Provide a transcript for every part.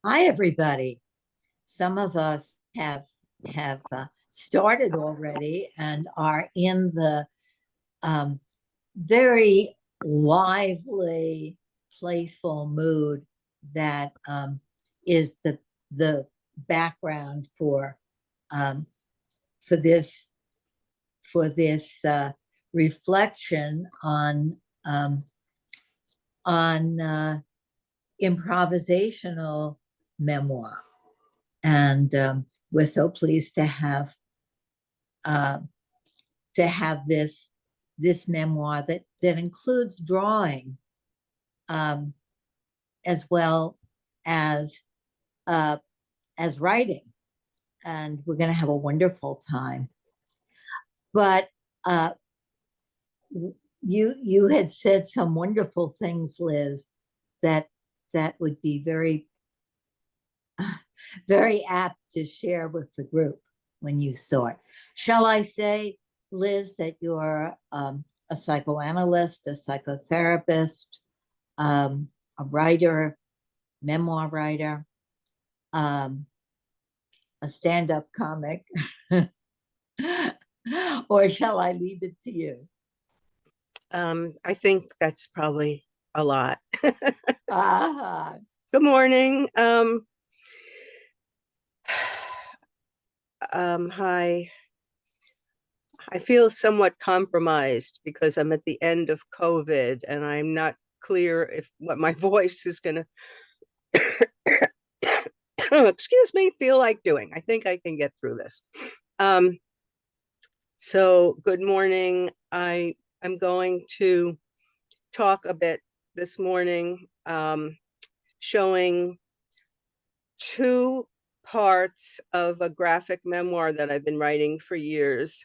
Hi, everybody. Some of us have started already and are in the um, very lively, playful mood that is the background um, for this reflection um, on improvisational memoir. And we're so pleased uh, to have this memoir that includes drawing um, as well as uh, as writing, and we're going to have a wonderful time. But uh, you had said some wonderful things, Liz, that that would be very apt to share with the group when you start. Shall I say, Liz, that you're a psychoanalyst, a psychotherapist, um, a writer, memoir writer, um, a stand up comic? Or shall I leave it to you? I think that's probably a lot. Ah, Good morning. Hi. I feel somewhat compromised because I'm at the end of COVID and I'm not clear if what my voice is going to, excuse me, feel like doing. I think I can get through this. Um, so, good morning. I'm going to talk a bit this morning, showing two parts of a graphic memoir that I've been writing for years.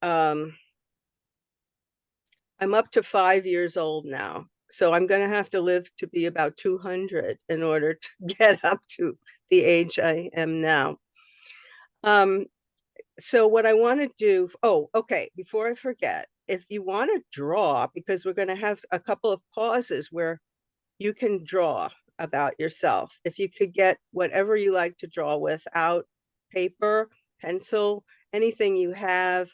Um, I'm up to 5 years old now, so I'm going to have to live to be about 200 in order to get up to the age I am now. Um, so what I want to do, oh, okay, before I forget, if you want to draw, because we're going to have a couple of pauses where you can draw about yourself. If you could get whatever you like to draw with out, paper, pencil, anything you have.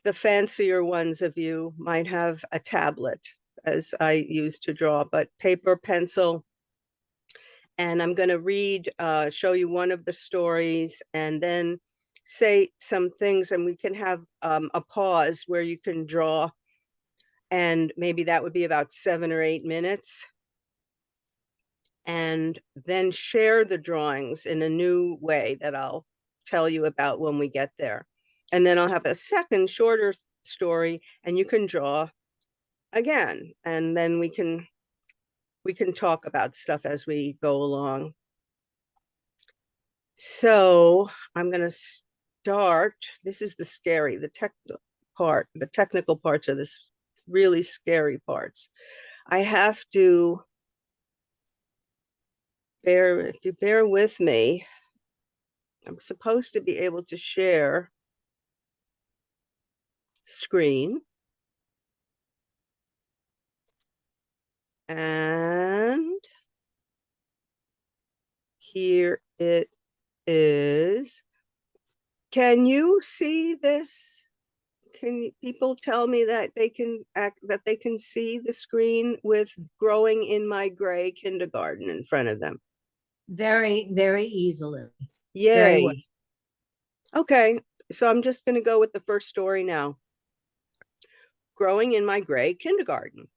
The fancier ones of you might have a tablet, as I used to draw, but paper, pencil. And I'm going to show you one of the stories, and then say some things, and we can have a pause where you can draw. And maybe that would be about 7 or 8 minutes. And then share the drawings in a new way that I'll tell you about when we get there. And then I'll have a second shorter story and you can draw again. And then we can talk about stuff as we go along. So I'm going to start. This is the technical parts of this really scary parts. I have to if you bear with me, I'm supposed to be able to share screen. And here it is. Can you see this? Can people tell me that they can see the screen with growing in my gray kindergarten in front of them? very easily. Very well. Yay. Okay, so I'm just going to go with the first story now. Growing in my gray kindergarten.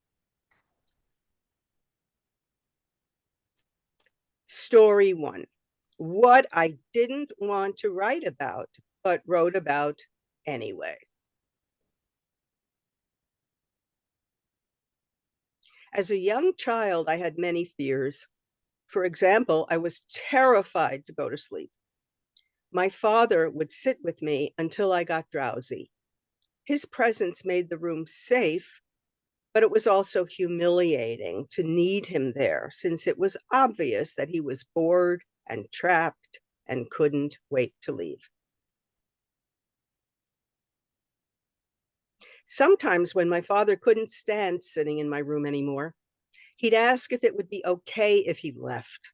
Story 1. What I didn't want to write about, but wrote about anyway. As a young child, I had many fears. For example, I was terrified to go to sleep. My father would sit with me until I got drowsy. His presence made the room safe, but it was also humiliating to need him there, since it was obvious that he was bored and trapped and couldn't wait to leave. Sometimes when my father couldn't stand sitting in my room anymore, He'd ask if it would be okay if he left,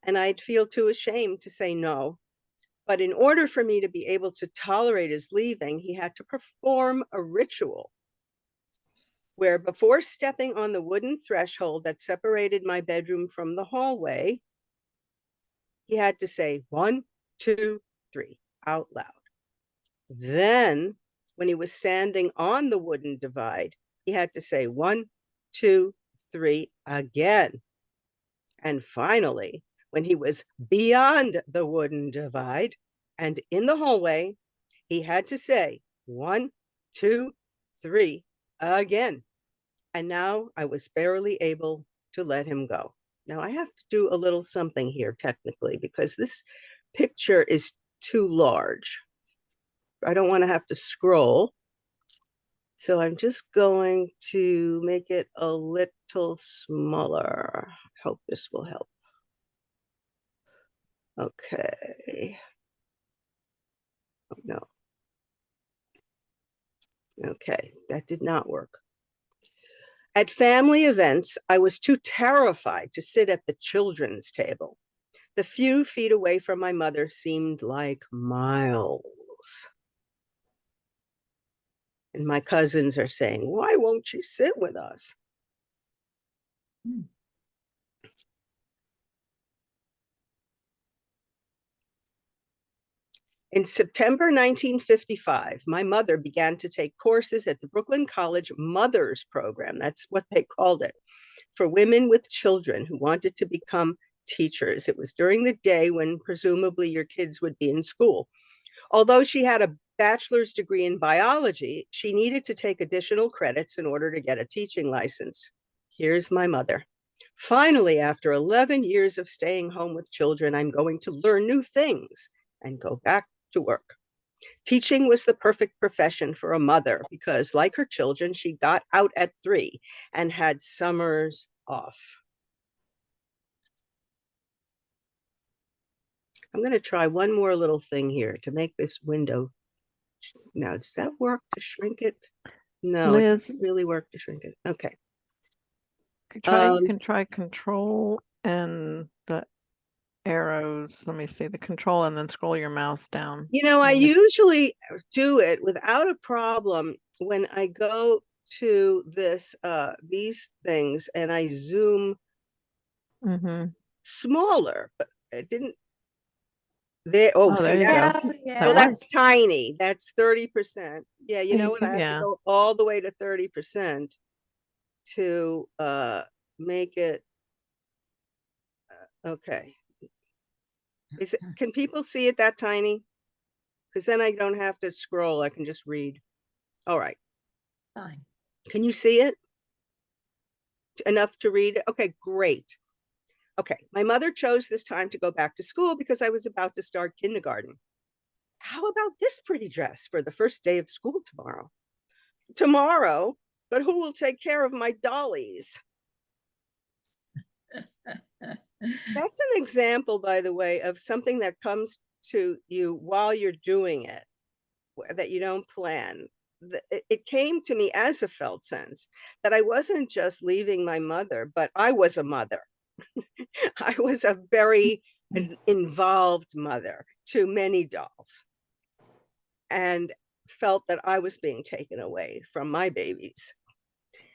and I'd feel too ashamed to say no. But in order for me to be able to tolerate his leaving, he had to perform a ritual where, before stepping on the wooden threshold that separated my bedroom from the hallway, he had to say 1, 2, 3 out loud. Then, when he was standing on the wooden divide, he had to say 1, 2, 3 again. And finally, when he was beyond the wooden divide and in the hallway, he had to say 1, 2, 3 again. And now I was barely able to let him go. Now I have to do a little something here technically because this picture is too large. I don't want to have to scroll. So I'm just going to make it a little smaller. Hope this will help. Okay. Oh, no. Okay, that did not work. At family events, I was too terrified to sit at the children's table. The few feet away from my mother seemed like miles. And my cousins are saying, why won't she sit with us? In September 1955, my mother began to take courses at the Brooklyn College Mothers Program. That's what they called it, for women with children who wanted to become teachers. It was during the day when presumably your kids would be in school. Although she had a bachelor's degree in biology, she needed to take additional credits in order to get a teaching license. Here's my mother. Finally, after 11 years of staying home with children, I'm going to learn new things and go back to work. Teaching was the perfect profession for a mother because, like her children, she got out at 3 and had summers off. I'm going to try one more little thing here to make this window. Now, does that work to shrink it? No, it Liz, doesn't really work to shrink it. Okay. you can try control and the arrows. Let me see the control and then scroll your mouse down. You know, I usually do it without a problem when I go to these things and I zoom smaller, but it didn't. There, there you that's, go. Yeah. well, that's tiny. That's 30%. Yeah, you know what? I have Yeah. to go all the way to 30% to make it okay. Can people see it that tiny? Because then I don't have to scroll. I can just read. All right. Fine. Can you see it? Enough to read? Okay, great. Okay, my mother chose this time to go back to school because I was about to start kindergarten. How about this pretty dress for the first day of school tomorrow? Tomorrow, but who will take care of my dollies? That's an example, by the way, of something that comes to you while you're doing it, that you don't plan. It came to me as a felt sense that I wasn't just leaving my mother, but I was a mother. I was a very involved mother to many dolls and felt that I was being taken away from my babies.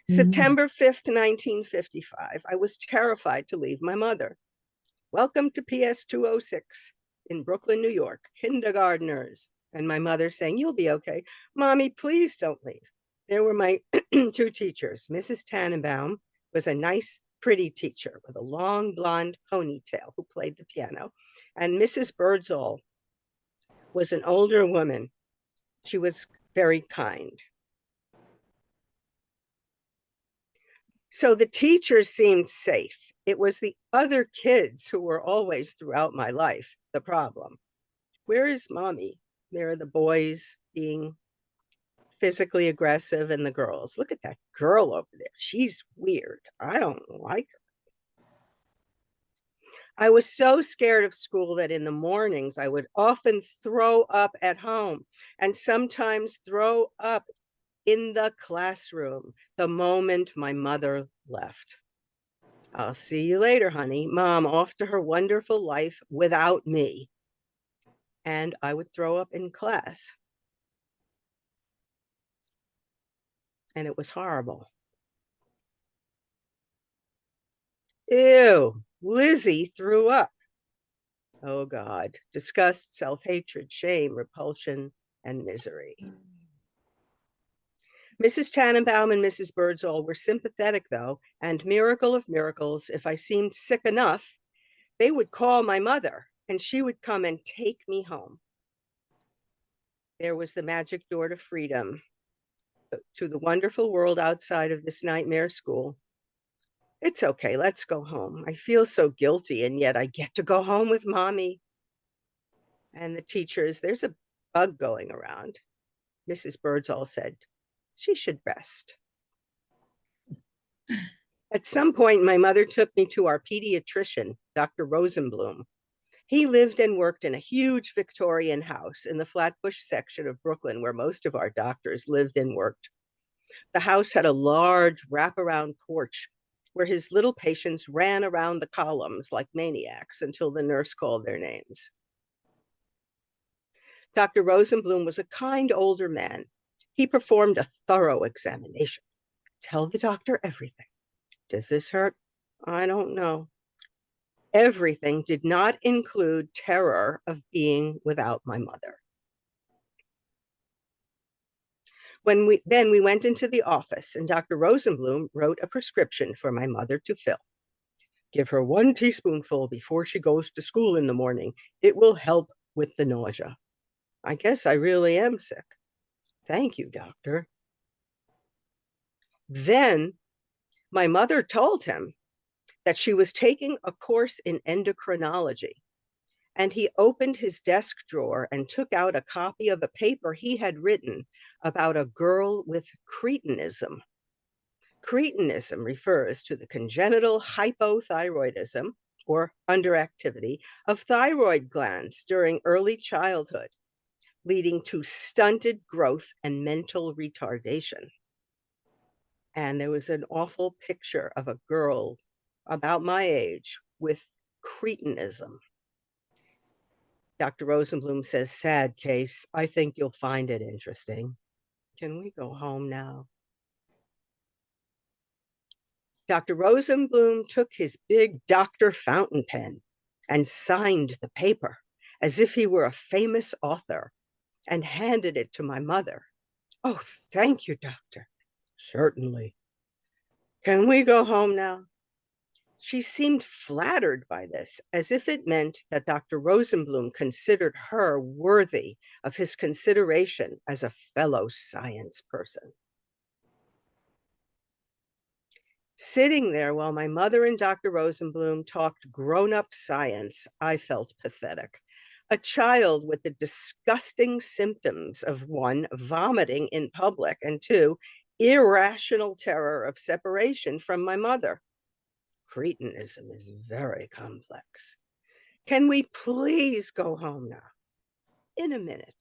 September 5th, 1955, I was terrified to leave my mother. Welcome to PS 206 in Brooklyn, New York, kindergartners. And my mother saying, you'll be okay. Mommy, please don't leave. There were my 2 teachers. Mrs. Tannenbaum was a nice, pretty teacher with a long blonde ponytail who played the piano. And Mrs. Birdsall was an older woman. She was very kind. So the teachers seemed safe. It was the other kids who were always throughout my life the problem. Where is mommy? There are the boys being physically aggressive and the girls. Look at that girl over there. She's weird. I don't like her. I was so scared of school that in the mornings I would often throw up at home and sometimes throw up in the classroom the moment my mother left. I'll see you later, honey. Mom off to her wonderful life without me. And I would throw up in class. And it was horrible. Ew, Lizzie threw up. Oh God, disgust, self-hatred, shame, repulsion, and misery. Mrs. Tannenbaum and Mrs. Birdsall were sympathetic, though, and miracle of miracles, if I seemed sick enough, they would call my mother, and she would come and take me home. There was the magic door to freedom, to the wonderful world outside of this nightmare school. It's okay, let's go home. I feel so guilty, and yet I get to go home with Mommy. And the teachers, there's a bug going around. Mrs. Birdsall said, she should rest. At some point, my mother took me to our pediatrician, Dr. Rosenblum. He lived and worked in a huge Victorian house in the Flatbush section of Brooklyn, where most of our doctors lived and worked. The house had a large wraparound porch where his little patients ran around the columns like maniacs until the nurse called their names. Dr. Rosenblum was a kind older man. He performed a thorough examination. Tell the doctor everything. Does this hurt? I don't know. Everything did not include terror of being without my mother. Then we went into the office and Dr. Rosenblum wrote a prescription for my mother to fill. Give her 1 teaspoonful before she goes to school in the morning. It will help with the nausea. I guess I really am sick. Thank you, doctor. Then my mother told him that she was taking a course in endocrinology. And he opened his desk drawer and took out a copy of a paper he had written about a girl with cretinism. Cretinism refers to the congenital hypothyroidism, or underactivity, of thyroid glands during early childhood, leading to stunted growth and mental retardation. And there was an awful picture of a girl about my age with cretinism. Dr. Rosenblum says, sad case. I think you'll find it interesting. Can we go home now? Dr. Rosenblum took his big Dr. Fountain pen and signed the paper as if he were a famous author and handed it to my mother. Oh, thank you, doctor. Certainly. Can we go home now? She seemed flattered by this, as if it meant that Dr. Rosenblum considered her worthy of his consideration as a fellow science person. Sitting there while my mother and Dr. Rosenblum talked grown-up science, I felt pathetic. A child with the disgusting symptoms of 1, vomiting in public, and 2, irrational terror of separation from my mother. Cretinism is very complex. Can we please go home now? In a minute.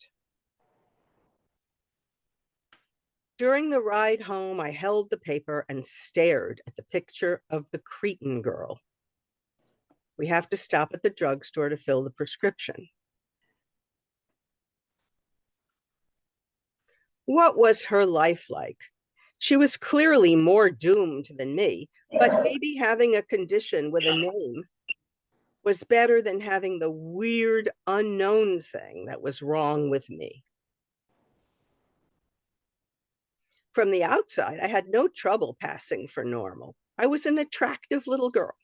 During the ride home, I held the paper and stared at the picture of the Cretin girl. We have to stop at the drugstore to fill the prescription. What was her life like? She was clearly more doomed than me, but maybe having a condition with a name was better than having the weird unknown thing that was wrong with me. From the outside, I had no trouble passing for normal. I was an attractive little girl.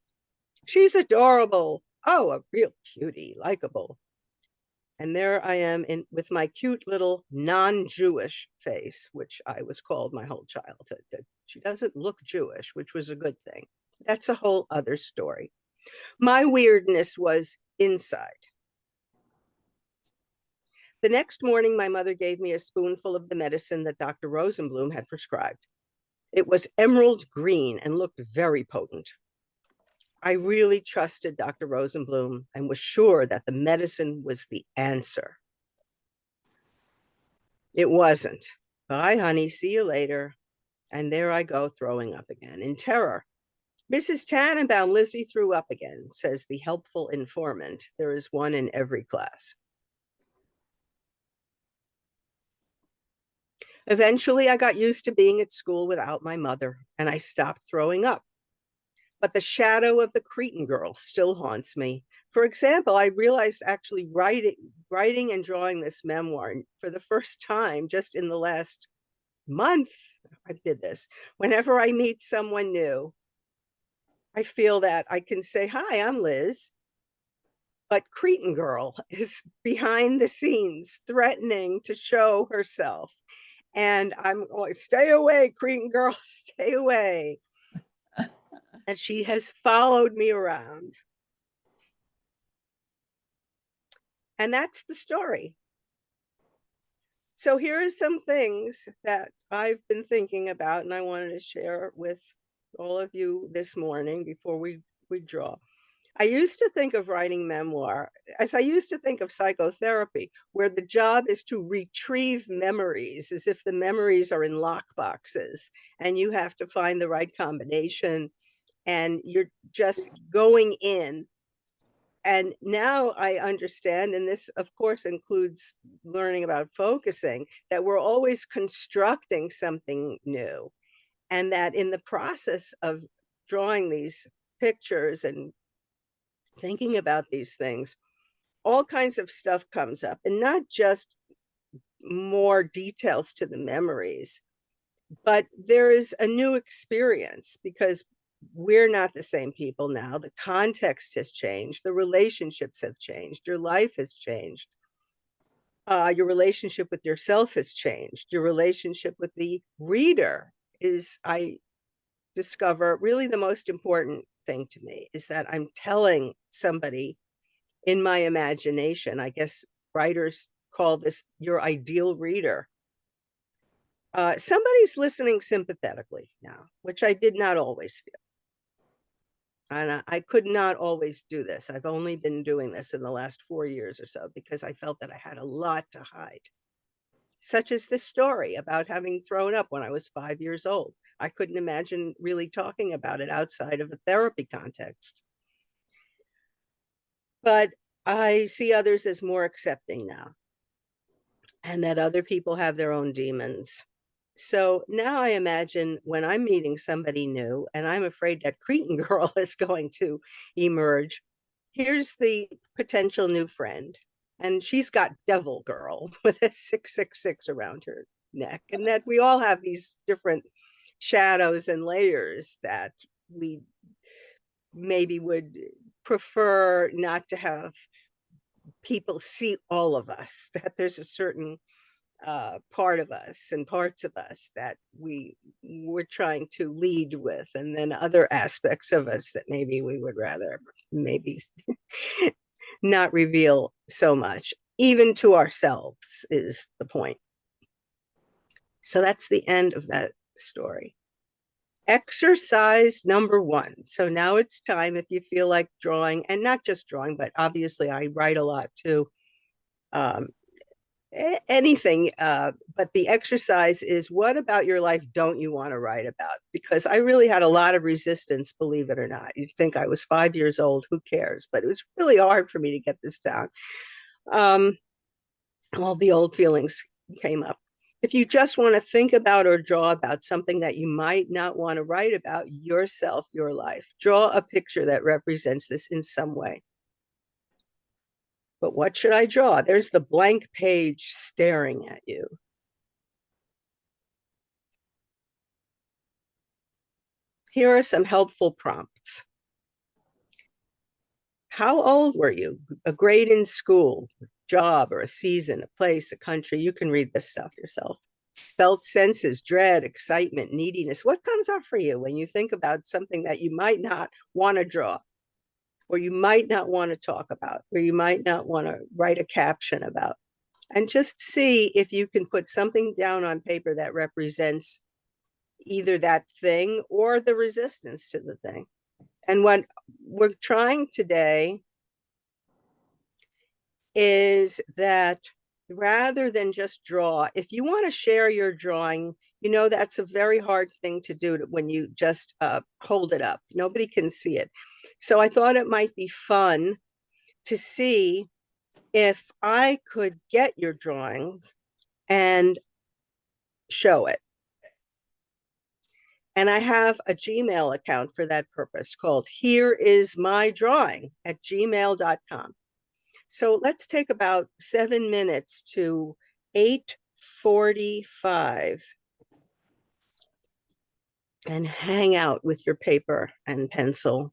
She's adorable. Oh, a real cutie, likable. And there I am with my cute little non-Jewish face, which I was called my whole childhood. She doesn't look Jewish, which was a good thing. That's a whole other story. My weirdness was inside. The next morning, my mother gave me a spoonful of the medicine that Dr. Rosenblum had prescribed. It was emerald green and looked very potent. I really trusted Dr. Rosenblum and was sure that the medicine was the answer. It wasn't. Bye, honey. See you later. And there I go, throwing up again in terror. Mrs. Tannenbaum, Lizzie threw up again, says the helpful informant. There is one in every class. Eventually, I got used to being at school without my mother, and I stopped throwing up. But the shadow of the Cretan girl still haunts me. For example, I realized actually writing and drawing this memoir for the first time just in the last month. I did this. Whenever I meet someone new, I feel that I can say, "Hi, I'm Liz." But Cretan girl is behind the scenes threatening to show herself. And I'm going, "Stay away, Cretan girl, stay away." And she has followed me around. And that's the story. So here are some things that I've been thinking about, and I wanted to share with all of you this morning before we draw. I used to think of writing memoir as I used to think of psychotherapy, where the job is to retrieve memories as if the memories are in lockboxes and you have to find the right combination and you're just going in. And now I understand, and this of course includes learning about focusing, that we're always constructing something new, and that in the process of drawing these pictures and thinking about these things, all kinds of stuff comes up, and not just more details to the memories, but there is a new experience because we're not the same people now. The context has changed, the relationships have changed, your life has changed. Your relationship with yourself has changed. Your relationship with the reader is, I discover, really the most important thing to me is that I'm telling somebody in my imagination. I guess writers call this your ideal reader. Somebody's listening sympathetically now, which I did not always feel. And I could not always do this. I've only been doing this in the last 4 years or so because I felt that I had a lot to hide, such as this story about having thrown up when I was 5 years old. I couldn't imagine really talking about it outside of a therapy context. But I see others as more accepting now, and that other people have their own demons. So now I imagine when I'm meeting somebody new and I'm afraid that Cretan girl is going to emerge, here's the potential new friend. And she's got devil girl with a 666 around her neck. And that we all have these different shadows and layers that we maybe would prefer not to have people see all of us, that there's a certain part of us and parts of us that we're trying to lead with, and then other aspects of us that maybe we would rather maybe not reveal so much, even to ourselves, is the point. So that's the end of that story. Exercise number 1. So now it's time, if you feel like drawing, and not just drawing, but obviously I write a lot too. Anything, but the exercise is, what about your life don't you want to write about? Because I really had a lot of resistance, believe it or not. You'd think I was 5 years old, who cares? But it was really hard for me to get this down. All the old feelings came up. If you just want to think about or draw about something that you might not want to write about, yourself, your life, draw a picture that represents this in some way. But what should I draw? There's the blank page staring at you. Here are some helpful prompts. How old were you? A grade in school, job, or a season, a place, a country. You can read this stuff yourself. Felt senses, dread, excitement, neediness. What comes up for you when you think about something that you might not want to draw, or you might not want to talk about, or you might not want to write a caption about? And just see if you can put something down on paper that represents either that thing or the resistance to the thing. And what we're trying today is that rather than just draw, if you want to share your drawing, You know, that's a very hard thing to do when you just hold it up. Nobody can see it. So I thought it might be fun to see if I could get your drawing and show it. And I have a Gmail account for that purpose called hereismydrawing@gmail.com. So let's take about 7 minutes to 8:45 and hang out with your paper and pencil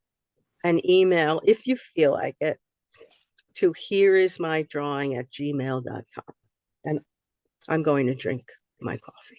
and email, if you feel like it, to hereismydrawing@gmail.com. And I'm going to drink my coffee.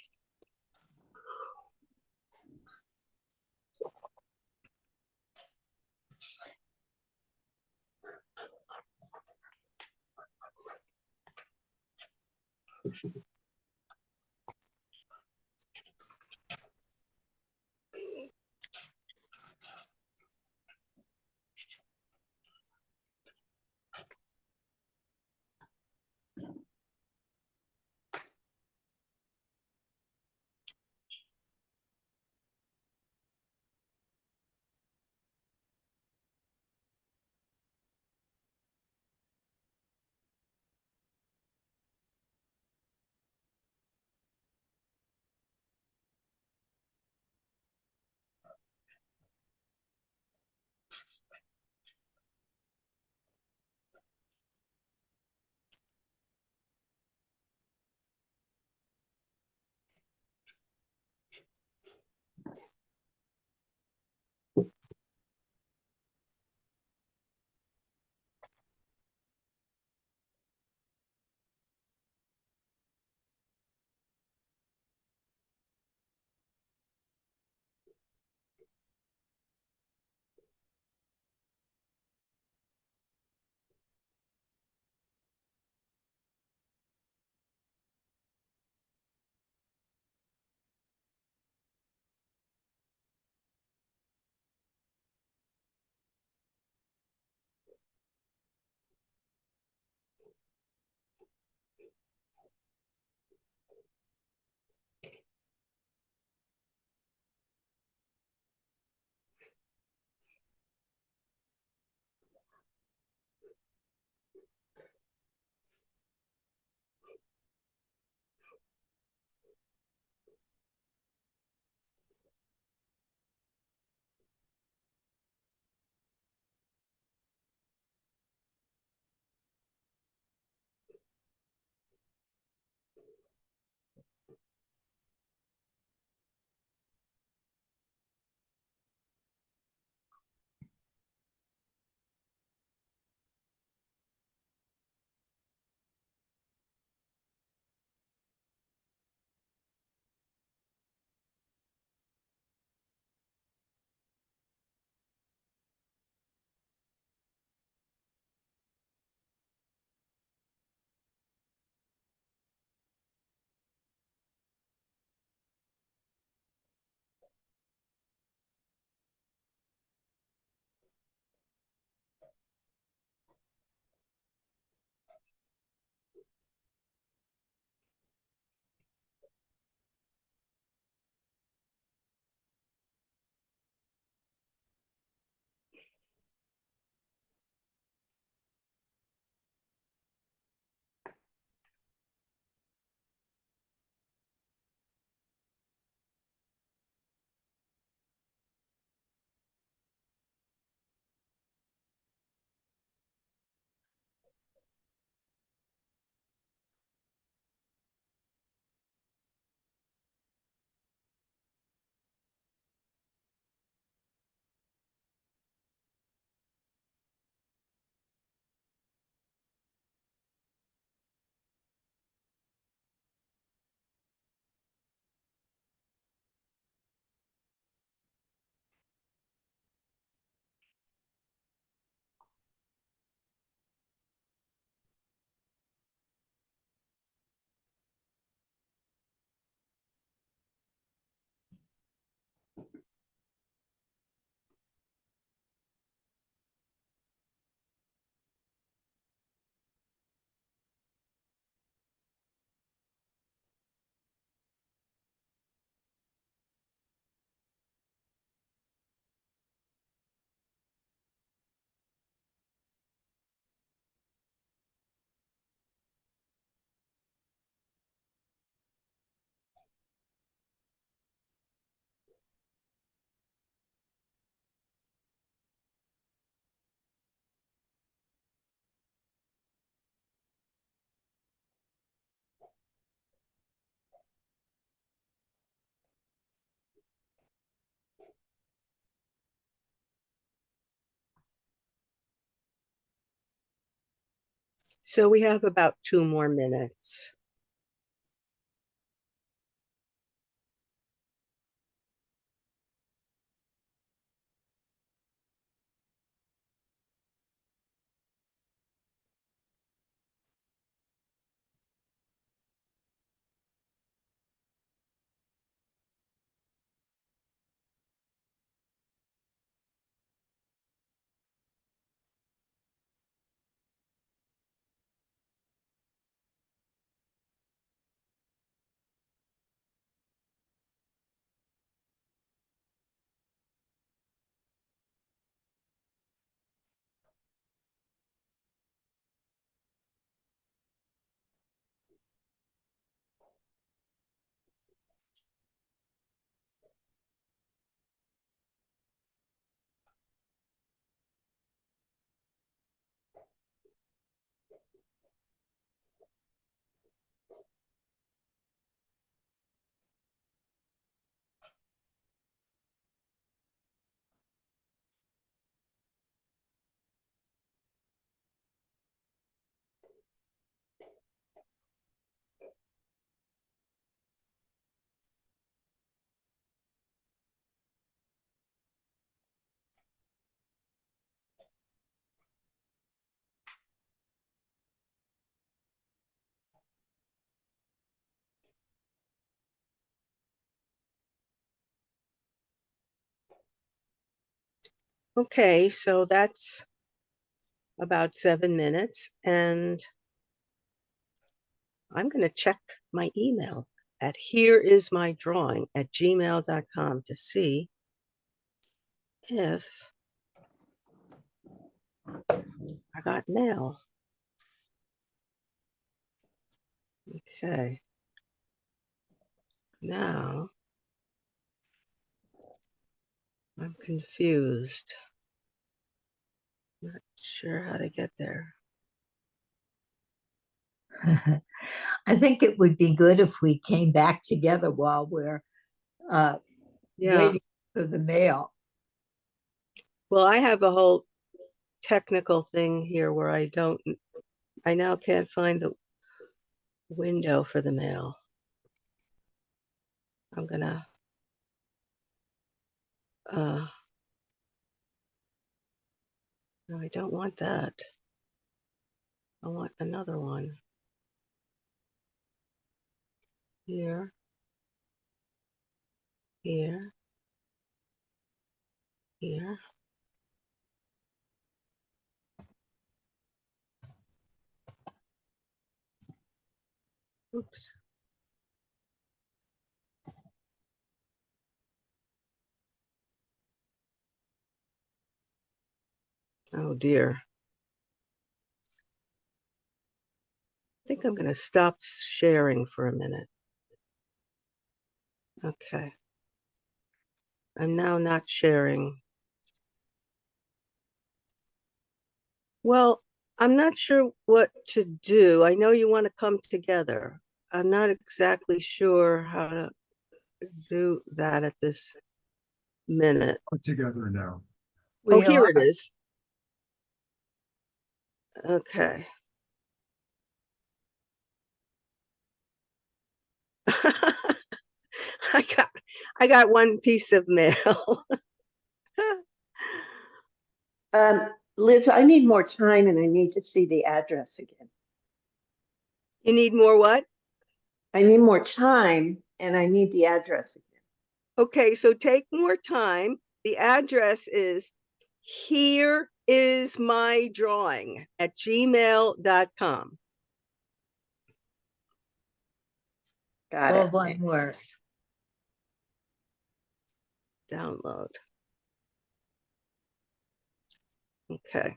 So we have about 2 more minutes. Okay, so that's about 7 minutes, and I'm going to check my email at hereismydrawing@gmail.com to see if I got mail. Okay. Now I'm confused. Not sure how to get there. I think it would be good if we came back together while we're Yeah. waiting for the mail. Well, I have a whole technical thing here where I now can't find the window for the mail. I'm gonna no, I don't want that. I want another one. Here. Here. Here. Oops. Oh dear. I think I'm going to stop sharing for a minute. Okay. I'm now not sharing. Well, I'm not sure what to do. I know you want to come together. I'm not exactly sure how to do that at this minute. Put together now. Oh, We here are. it is. Okay. I got one piece of mail. Liz, I need more time and I need to see the address again. You need more what? I need more time and I need the address again. Okay, so take more time. The address is hereismydrawing@gmail.com. Got All it. one word. Download. Okay.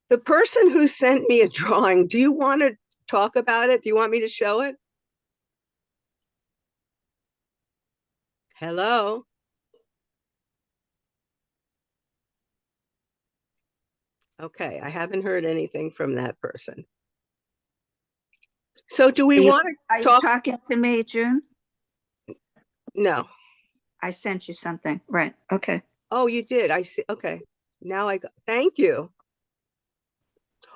The person who sent me a drawing, do you want to talk about it? Do you want me to show it? Hello? Okay, I haven't heard anything from that person. So do we want Are to you talk? talking to me, June? No. I sent you something. Right. Okay. Oh, you did. I see. Okay. Now thank you.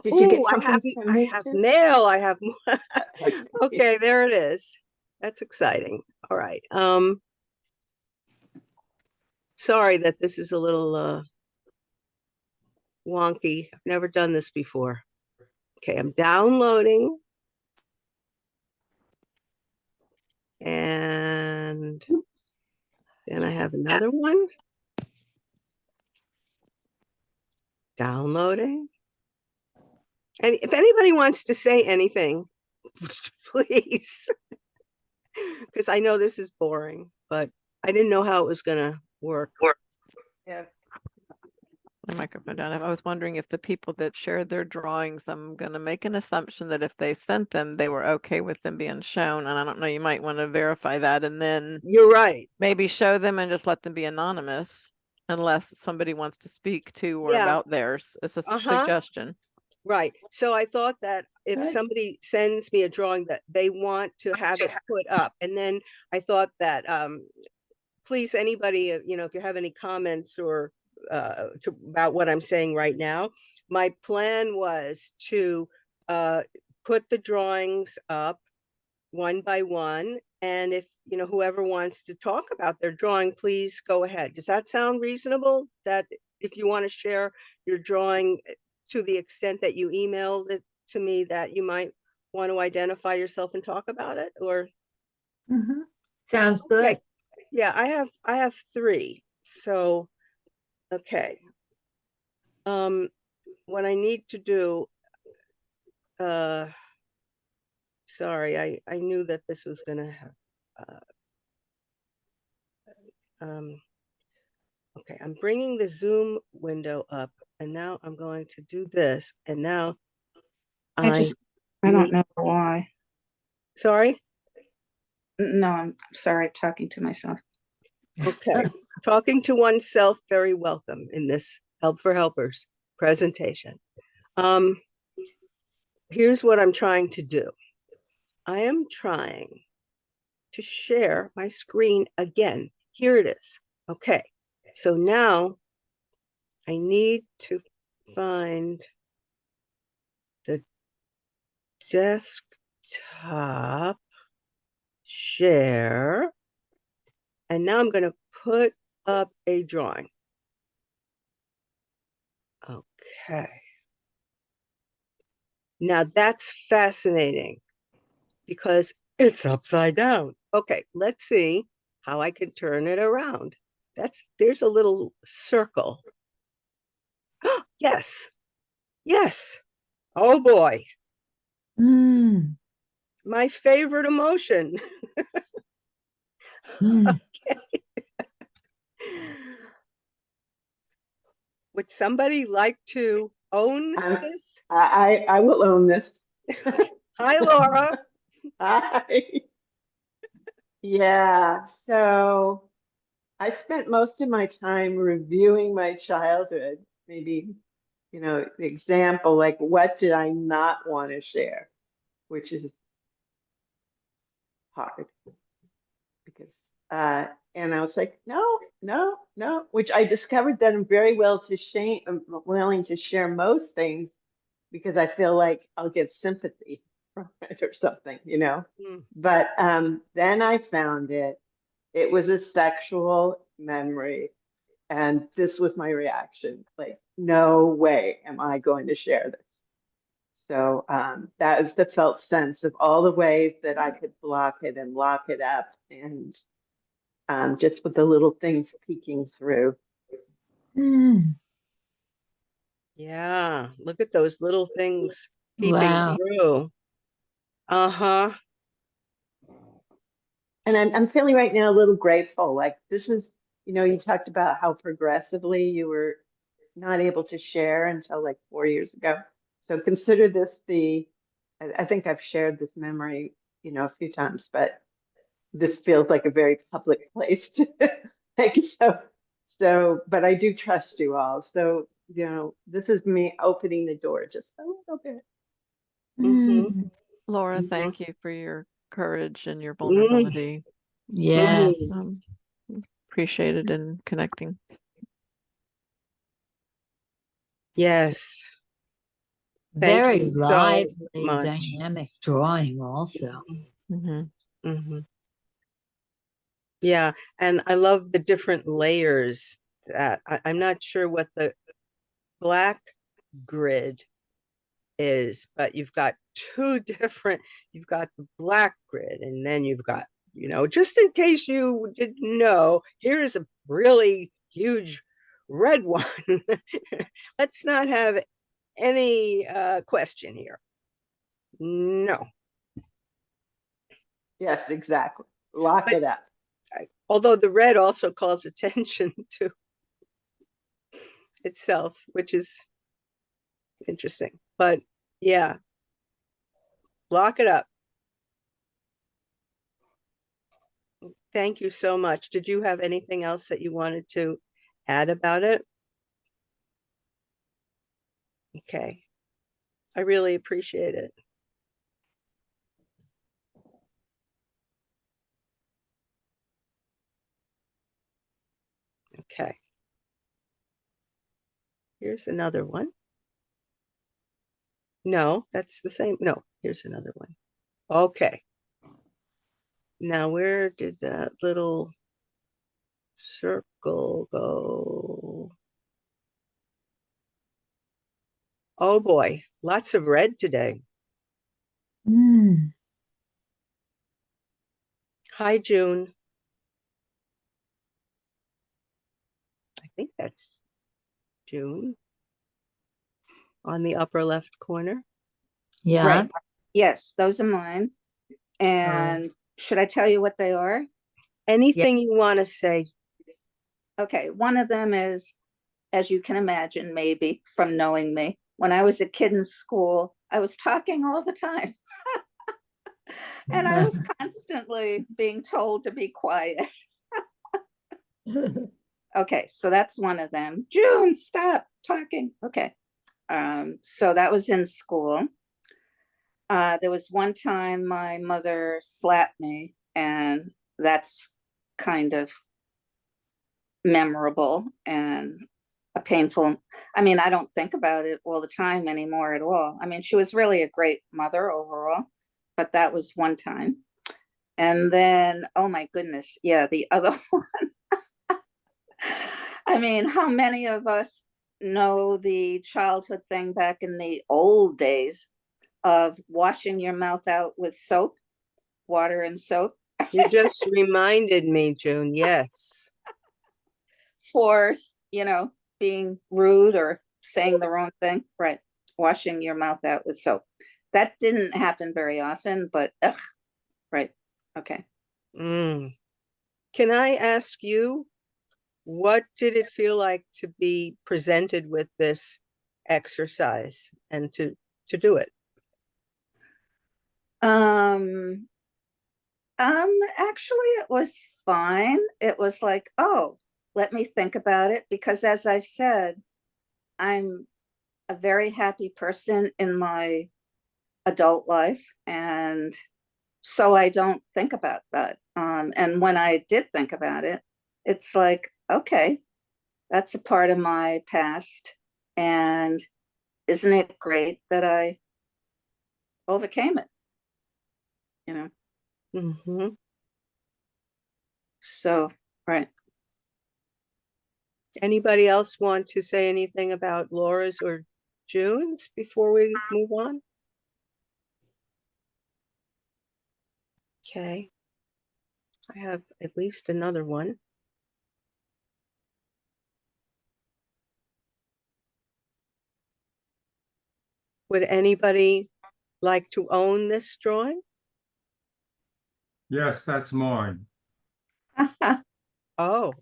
Did you get Ooh, something from I me have too? mail. I have more. Okay. Okay, there it is. That's exciting. All right. Sorry that this is a little wonky. I've never done this before. Okay, I'm downloading. And then I have another one. Downloading. And if anybody wants to say anything, please, because I know this is boring, but I didn't know how it was going to work. Yeah. My microphone down. I was wondering if the people that shared their drawings, I'm going to make an assumption that if they sent them, they were okay with them being shown. And I don't know, you might want to verify that and then You're right. maybe show them and just let them be anonymous unless somebody wants to speak to or Yeah. about theirs. It's a suggestion. Right. So I thought that if Good. somebody sends me a drawing that they want to have it put up, and then I thought that please, anybody, if you have any comments or about what I'm saying right now, my plan was to put the drawings up one by one. And if, whoever wants to talk about their drawing, please go ahead. Does that sound reasonable? That if you want to share your drawing to the extent that you emailed it to me, that you might want to identify yourself and talk about it, or? Mhm. Sounds Okay. good. Yeah, I have 3. So, okay. What I need to do, sorry, I knew that this was gonna have, okay, I'm bringing the Zoom window up, and now I'm going to do this, and now I don't know why. Sorry? No, I'm sorry, talking to myself. Okay, talking to oneself, very welcome in this Help for Helpers presentation. Here's what I'm trying to do. I am trying to share my screen again. Here it is. Okay, so now I need to find the desktop share. And now I'm going to put up a drawing. Okay. Now that's fascinating because it's upside down. Okay, let's see how I can turn it around. There's a little circle. Yes. Yes. Oh boy. Mm. My favorite emotion. Mm. Would somebody like to own this? I will own this. Hi, Laura. Hi. Yeah, so I spent most of my time reviewing my childhood, maybe, the example, like what did I not want to share, which is hard because, and I was like, no, no, no, which I discovered that I'm very willing to share most things because I feel like I'll get sympathy from it or something, Mm. But then I found it was a sexual memory. And this was my reaction, like, no way am I going to share this. So that is the felt sense of all the ways that I could block it and lock it up, and just with the little things peeking through. Mm. Yeah, look at those little things peeping Wow. through. Uh-huh. And I'm feeling right now a little grateful. Like this is, you talked about how progressively you were not able to share until like 4 years ago. So consider this I think I've shared this memory, a few times, but this feels like a very public place to like but I do trust you all. So, this is me opening the door just a little bit. Mm-hmm. Mm. Laura, Mhm. thank you for your courage and your Mm. vulnerability. Yeah. Mhm. Appreciated in connecting. Yes. Thank you Very so lively, much. dynamic drawing also. Mhm. Mhm. Yeah, and I love the different layers that I'm not sure what the black grid is, but you've got two different, you've got the black grid, and then you've got, just in case you didn't know, here's a really huge red one. Let's not have any question here. No. Yes, exactly. Lock But it up. although the red also calls attention to itself, which is interesting. But yeah, lock it up. Thank you so much. Did you have anything else that you wanted to add about it? Okay. I really appreciate it. Okay. Here's another one. No, that's the same. No, here's another one. Okay. Now, where did that little circle go? Oh boy, lots of red today. Mm. Hi, June. I think that's June on the upper left corner. Yeah. Right. Yes, those are mine. And should I tell you what they are? Anything you want to say. Okay, one of them is, as you can imagine, maybe from knowing me, when I was a kid in school, I was talking all the time. And I was constantly being told to be quiet. Okay, so that's one of them. June, stop talking. Okay. So that was in school. There was one time my mother slapped me, and that's kind of memorable and a painful. I mean, I don't think about it all the time anymore at all. I mean, she was really a great mother overall, but that was one time. And then, oh my goodness, yeah, the other one. I mean, how many of us know the childhood thing back in the old days of washing your mouth out with soap, water and soap? You just reminded me, June. Yes. For, being rude or saying the wrong thing. Right. Washing your mouth out with soap. That didn't happen very often, but right. Okay. Mm. Can I ask you, what did it feel like to be presented with this exercise and to do it? Um, Actually it was fine. It was like, oh, let me think about it, because as I said, I'm a very happy person in my adult life, and so I don't think about that. And when I did think about it, it's like, okay, that's a part of my past, and isn't it great that I overcame it? Mm-hmm. So, right. Anybody else want to say anything about Laura's or June's before we move on? Okay. I have at least another one. Would anybody like to own this drawing? Yes, that's mine. Oh,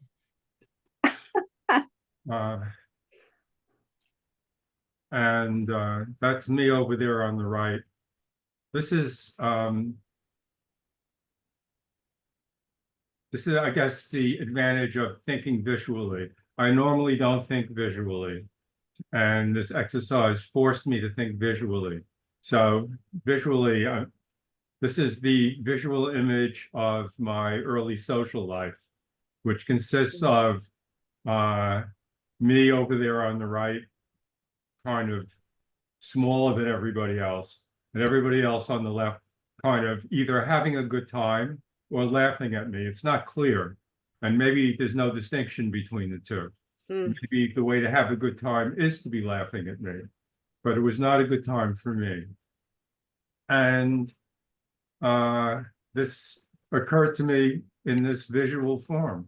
Uh, and that's me over there on the right. This is, I guess, the advantage of thinking visually. I normally don't think visually, and this exercise forced me to think visually. So visually, this is the visual image of my early social life, which consists of me over there on the right, kind of smaller than everybody else, and everybody else on the left kind of either having a good time or laughing at me. It's not clear. And maybe there's no distinction between the two. Maybe the way to have a good time is to be laughing at me, but it was not a good time for me. And this occurred to me in this visual form.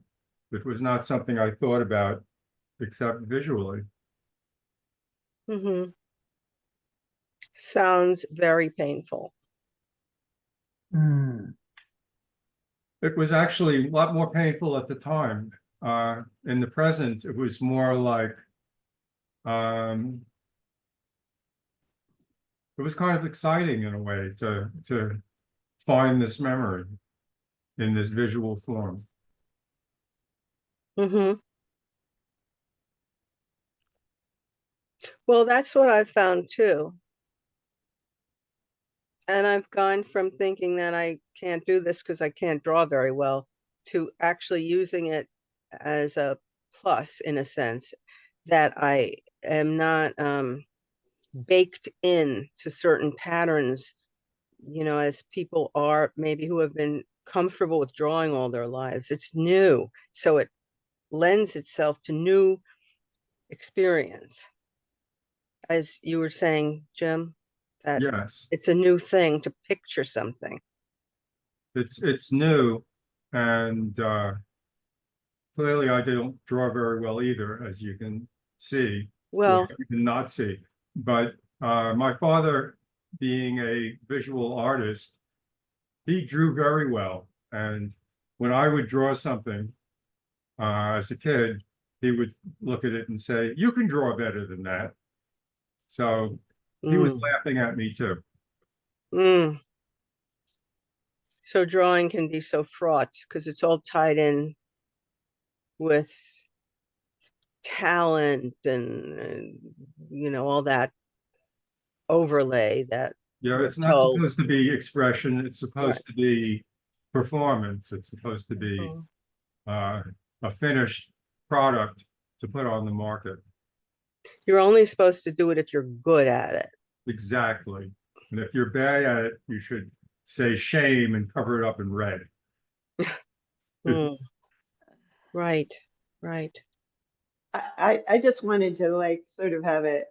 It was not something I thought about except visually. Sounds very painful. Mm. It was actually a lot more painful at the time. In the present, it was more like, it was kind of exciting in a way to find this memory in this visual form. Well, that's what I've found too. And I've gone from thinking that I can't do this because I can't draw very well to actually using it as a plus, in a sense, that I am not baked in to certain patterns, you know, as people are maybe who have been comfortable with drawing all their lives. It's new, so it lends itself to new experience. As you were saying, Jim, that Yes, it's a new thing to picture something. it's new, and clearly I don't draw very well either, as you can see. Well, You can not see. But my father, being a visual artist, he drew very well. And when I would draw something as a kid, he would look at it and say, "You can draw better than that." So he was laughing at me too. So drawing can be so fraught because it's all tied in with talent and you know, all that overlay that Yeah, we're it's not told. supposed to be expression. It's supposed to be performance. It's supposed to be a finished product to put on the market. You're only supposed to do it if you're good at it. Exactly. And if you're bad at it, you should say shame and cover it up in red. Right, right. I just wanted to like sort of have it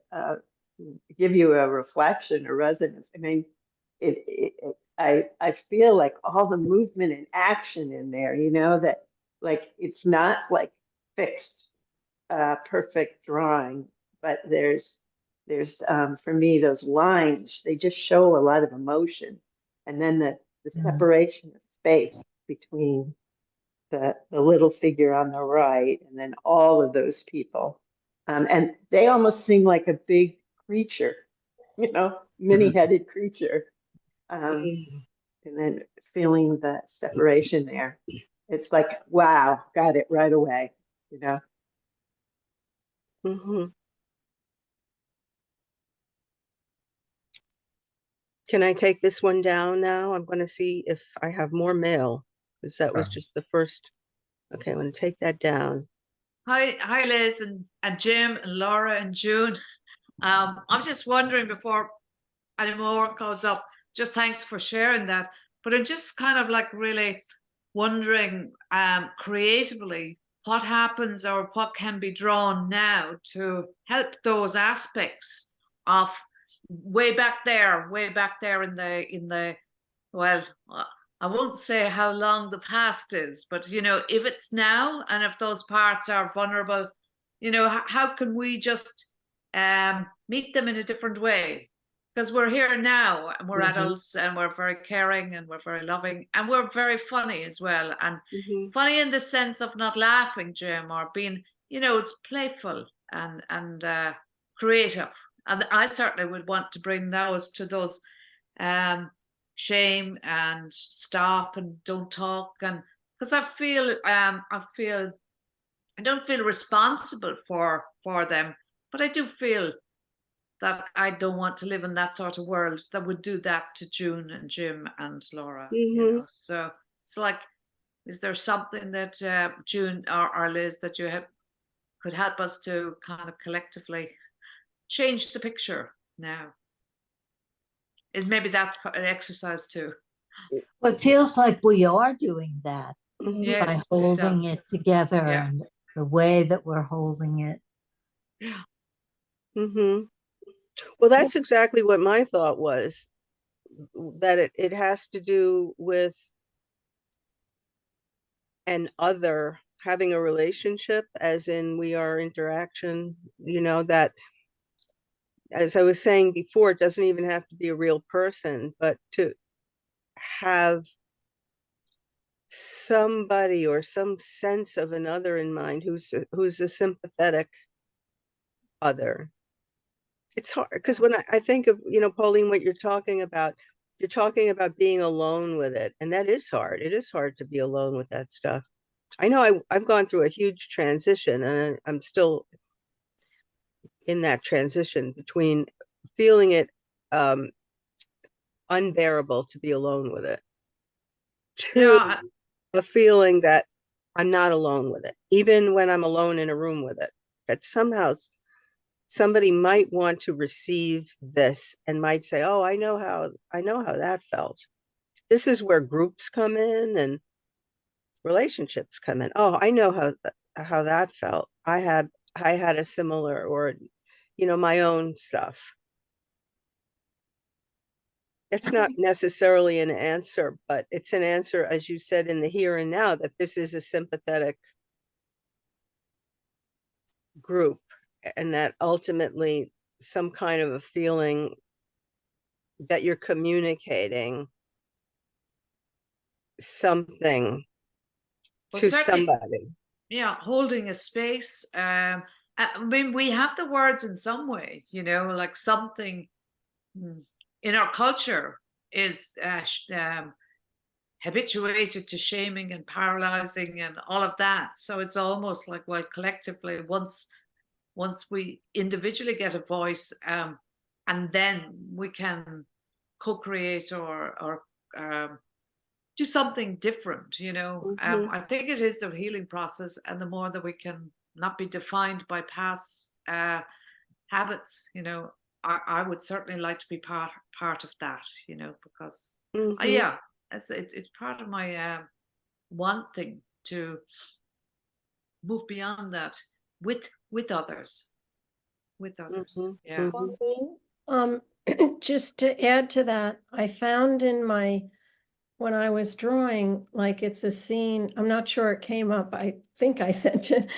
give you a reflection or resonance. I mean, I feel like all the movement and action in there, you know, that like it's not like fixed perfect drawing, but there's for me those lines, they just show a lot of emotion, and then the separation of space between the little figure on the right and then all of those people, and they almost seem like a big creature, you know, many-headed creature, and then feeling the separation there, it's like, wow, got it right away, you know. Can I take this one down now? I'm going to see if I have more mail, because that was Okay. just the first. Okay, I'm going to take that down. Hi, Liz and Jim and Laura and June. I'm just wondering before any more goes up, just thanks for sharing that. But I'm just kind of like really wondering creatively what happens or what can be drawn now to help those aspects of way back there in the well, I won't say how long the past is, but you know, if it's now and if those parts are vulnerable, you know, how can we just meet them in a different way? Because we're here now and we're adults and we're very caring and we're very loving and we're very funny as well. And funny in the sense of not laughing, Jim, or being, you know, it's playful and creative. And I certainly would want to bring those to those shame and stop and don't talk, and because I feel I don't feel responsible for them, but I do feel that I don't want to live in that sort of world that would do that to June and Jim and Laura. You know, so it's like, is there something that June or Liz that you could help us to kind of collectively change the picture now. Maybe that's an exercise too. Well, it feels like we are doing that Mhm. by Yes, it holding does. it together Yeah. and the way that we're holding it. Mhm. Well, that's exactly what my thought was, that it has to do with an other having a relationship, as in we are interaction, that, as I was saying before, it doesn't even have to be a real person, but to have somebody or some sense of another in mind who's a sympathetic other. It's hard because when I think of, Pauline, what you're talking about being alone with it, and that is hard. It is hard to be alone with that stuff. I know I've gone through a huge transition, and I'm still in that transition between feeling it unbearable to be alone with it, to Yeah, a feeling that I'm not alone with it, even when I'm alone in a room with it, that somehow somebody might want to receive this and might say, oh, I know how that felt. This is where groups come in and relationships come in. Oh, I know how that felt. I had a similar, or my own stuff. It's not necessarily an answer, but it's an answer, as you said, in the here and now, that this is a sympathetic group, and that ultimately some kind of a feeling that you're communicating something well, to certainly, somebody. yeah, holding a space. I mean, we have the words in some way, like something in our culture is habituated to shaming and paralyzing and all of that. So it's almost like, well, collectively, once we individually get a voice, and then we can co-create or do something different. Mhm. I think it is a healing process, and the more that we can not be defined by past habits, I would certainly like to be part of that, because Mhm. yeah, it's part of my wanting to move beyond that with others, Mhm. yeah. Mhm. Pauline, just to add to that, I found when I was drawing, like it's a scene, I'm not sure it came up, I think I sent it.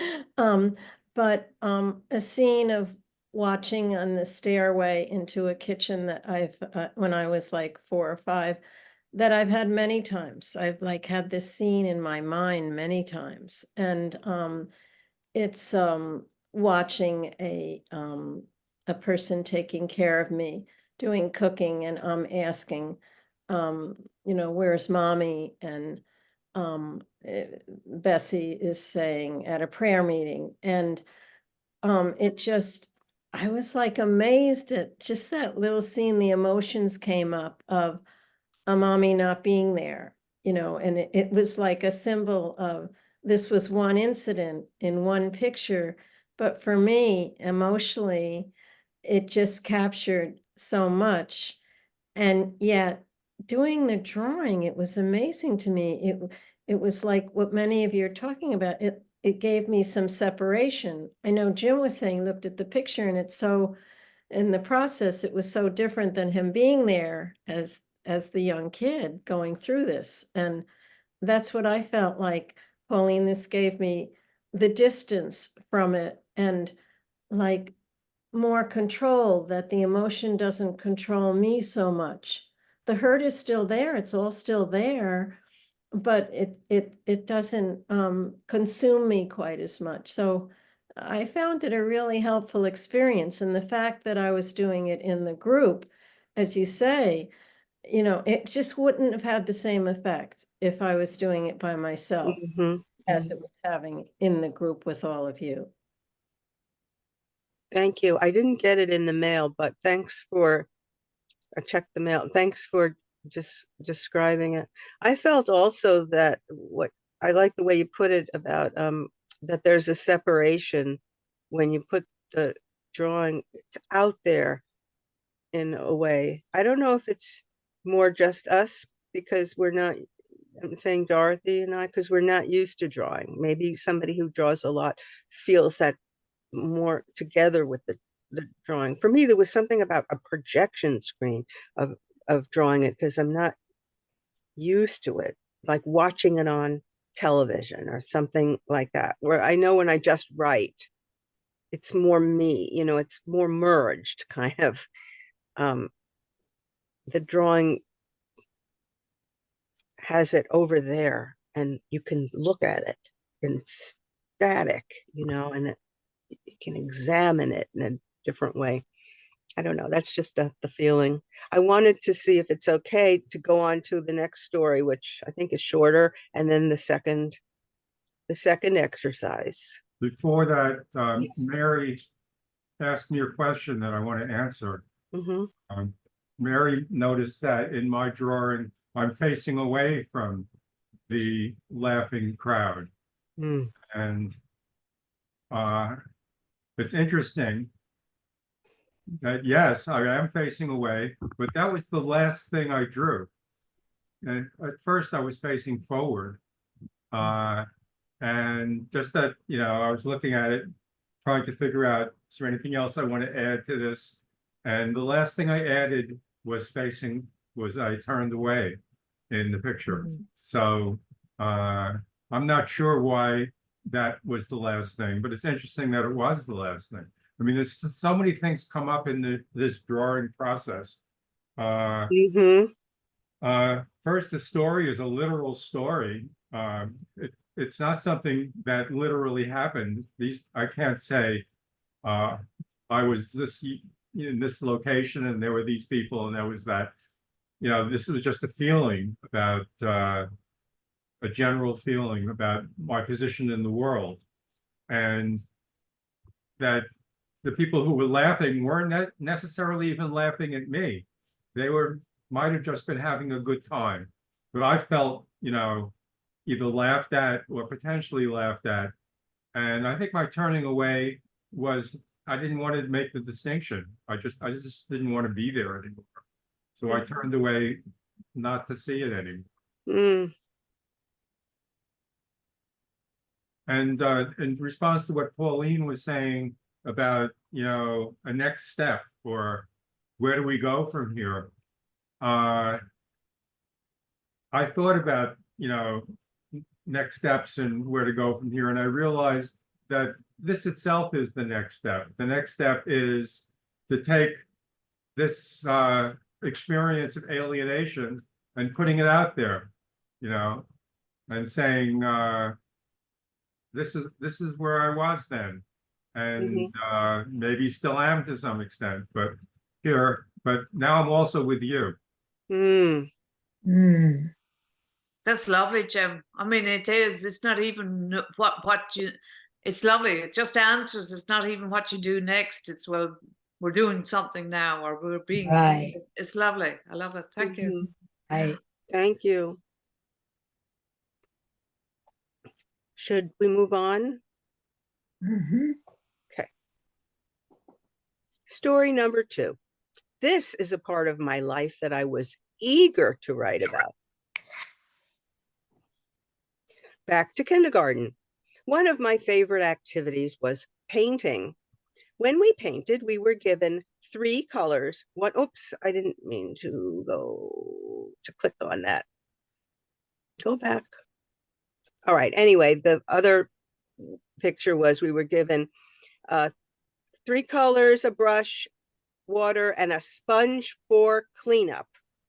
But a scene of watching on the stairway into a kitchen that when I was like 4 or 5, that I've had many times. I've like had this scene in my mind many times. And it's watching a person taking care of me, doing cooking, and I'm asking, where's mommy? And Bessie is saying at a prayer meeting, and I was like amazed at just that little scene. The emotions came up of a mommy not being there, and it was like a symbol of, this was one incident in one picture, but for me, emotionally, it just captured so much. And yet, doing the drawing, it was amazing to me. It was like what many of you are talking about. It gave me some separation. I know Jim was saying, looked at the picture, and it's so, in the process, it was so different than him being there as the young kid going through this. And that's what I felt like, Pauline. This gave me the distance from it, and like more control, that the emotion doesn't control me so much. The hurt is still there, it's all still there, but it doesn't consume me quite as much. So I found it a really helpful experience. And the fact that I was doing it in the group, as you say, it just wouldn't have had the same effect if I was doing it by myself Mhm. as it was having in the group with all of you. Thank you. I didn't get it in the mail, but thanks for, I checked the mail. Thanks for just describing it. I felt also that I like the way you put it about that there's a separation when you put the drawing, it's out there. in a way. I don't know if it's more just us because we're not, I'm saying Dorothy and I, because we're not used to drawing. Maybe somebody who draws a lot feels that more together with the drawing. For me, there was something about a projection screen of drawing it because I'm not used to it, like watching it on television or something like that, where I know when I just write, it's more me, you know, it's more merged kind of. The drawing has it over there and you can look at it and it's static, you know, and you can examine it in a different way. I don't know. That's just the feeling. I wanted to see if it's okay to go on to the next story, which I think is shorter, and then the second exercise. Before that, Yes. Mary asked me a question that I want to answer. Mm-hmm. Mary noticed that in my drawing, I'm facing away from the laughing crowd. Mm. And it's interesting that, yes, I am facing away, but that was the last thing I drew. And at first I was facing forward. And just that, you know, I was looking at it, trying to figure out, is there anything else I want to add to this? And the last thing I added was I turned away in the picture. So I'm not sure why that was the last thing, but it's interesting that it was the last thing. I mean, there's so many things come up in this drawing process. Mm-hmm. First, the story is a literal story. It's not something that literally happened. I can't say I was in this location and there were these people and there was that. You know, this was just a feeling about a general feeling about my position in the world, and that the people who were laughing weren't necessarily even laughing at me. They might have just been having a good time, but I felt, you know, either laughed at or potentially laughed at. And I think my turning away was, I didn't want to make the distinction. I just didn't want to be there anymore. So I turned away not to see it anymore. Mm. And in response to what Pauline was saying about, you know, a next step or where do we go from here? I thought about, you know, next steps and where to go from here. And I realized that this itself is the next step. The next step is to take this experience of alienation and putting it out there, you know, and saying, this is where I was then. And maybe still am to some extent, but now I'm also with you. Mm. Mm. That's lovely, Jim. I mean, it is. It's not even what you. It's lovely. It just answers. It's not even what you do next. It's, well, we're doing something now, or we're being. Right. It's lovely. I love it. Thank you. Right. Thank you. Should we move on? Mm-hmm. Okay. Story number 2. This is a part of my life that I was eager to write about. Back to kindergarten. One of my favorite activities was painting. When we painted, we were given 3 colors. Oops, I didn't mean to click on that. Go back. All right, anyway, the other picture was we were given 3 colors, a brush, water, and a sponge for cleanup.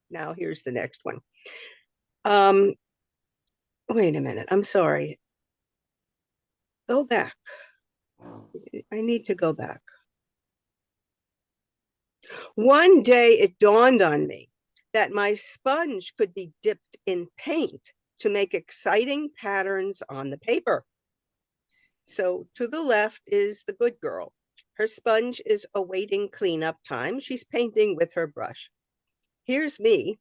Now here's the next one. Wait a minute, I'm sorry. Go back. I need to go back. One day it dawned on me that my sponge could be dipped in paint to make exciting patterns on the paper. So to the left is the good girl. Her sponge is awaiting cleanup time. She's painting with her brush. Here's me,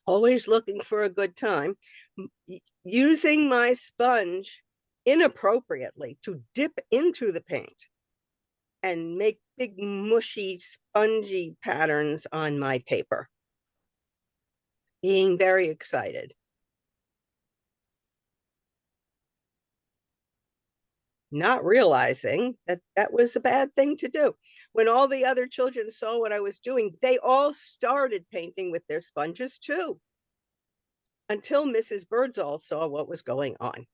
always looking for a good time, using my sponge inappropriately to dip into the paint and make big mushy spongy patterns on my paper, being very excited. Not realizing that that was a bad thing to do. When all the other children saw what I was doing, they all started painting with their sponges too, until Mrs. Birdsall saw what was going on.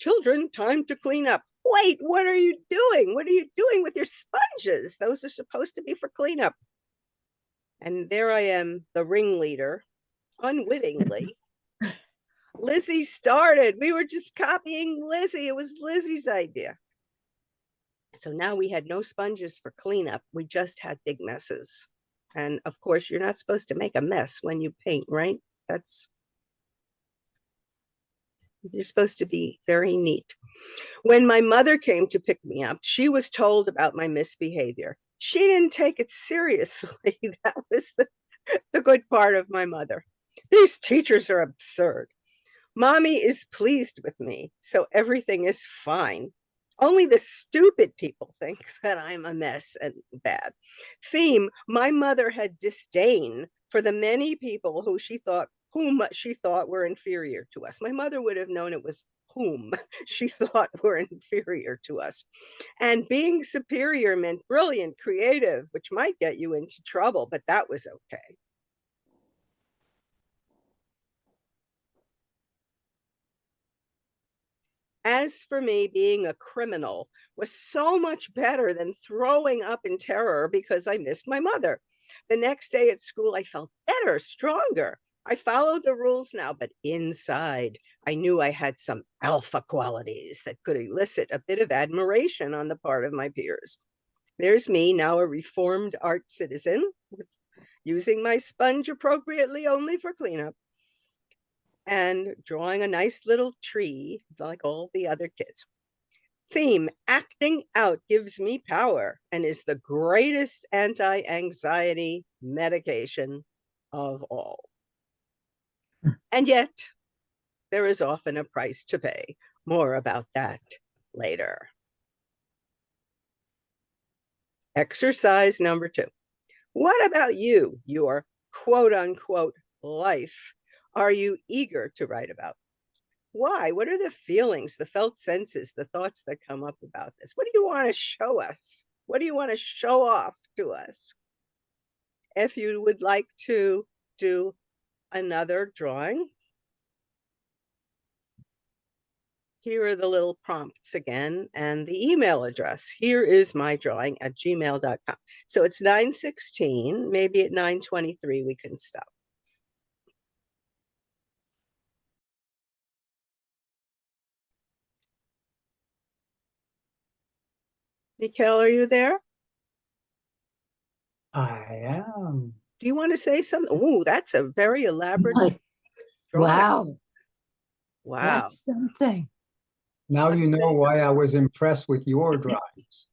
Children, time to clean up. Wait, what are you doing? What are you doing with your sponges? Those are supposed to be for cleanup. And there I am, the ringleader, unwittingly. Lizzie started. We were just copying Lizzie. It was Lizzie's idea. So now we had no sponges for cleanup. We just had big messes. And of course, you're not supposed to make a mess when you paint, right? You're supposed to be very neat. When my mother came to pick me up, she was told about my misbehavior. She didn't take it seriously. That was the good part of my mother. These teachers are absurd. Mommy is pleased with me, so everything is fine. Only the stupid people think that I'm a mess and bad. Theme, my mother had disdain for the many people whom she thought were inferior to us. My mother would have known it was whom she thought were inferior to us. And being superior meant brilliant, creative, which might get you into trouble, but that was okay. As for me, being a criminal was so much better than throwing up in terror because I missed my mother. The next day at school, I felt better, stronger. I followed the rules now, but inside, I knew I had some alpha qualities that could elicit a bit of admiration on the part of my peers. There's me, now a reformed art citizen, using my sponge appropriately only for cleanup, and drawing a nice little tree like all the other kids. Theme, acting out gives me power and is the greatest anti-anxiety medication of all. And yet, there is often a price to pay. More about that later. Exercise number 2. What about you, your quote unquote life? Are you eager to write about? Why? What are the feelings, the felt senses, the thoughts that come up about this? What do you want to show us? What do you want to show off to us? If you would like to do another drawing, here are the little prompts again and the email address. Here is my drawing at gmail.com. So it's 9:16, maybe at 9:23 we can stop. Mikhail, are you there? I am. Do you want to say something? Oh, that's a very elaborate Like, drawing. wow, Wow. that's something. Now Let's you know say why I was impressed with your drawings.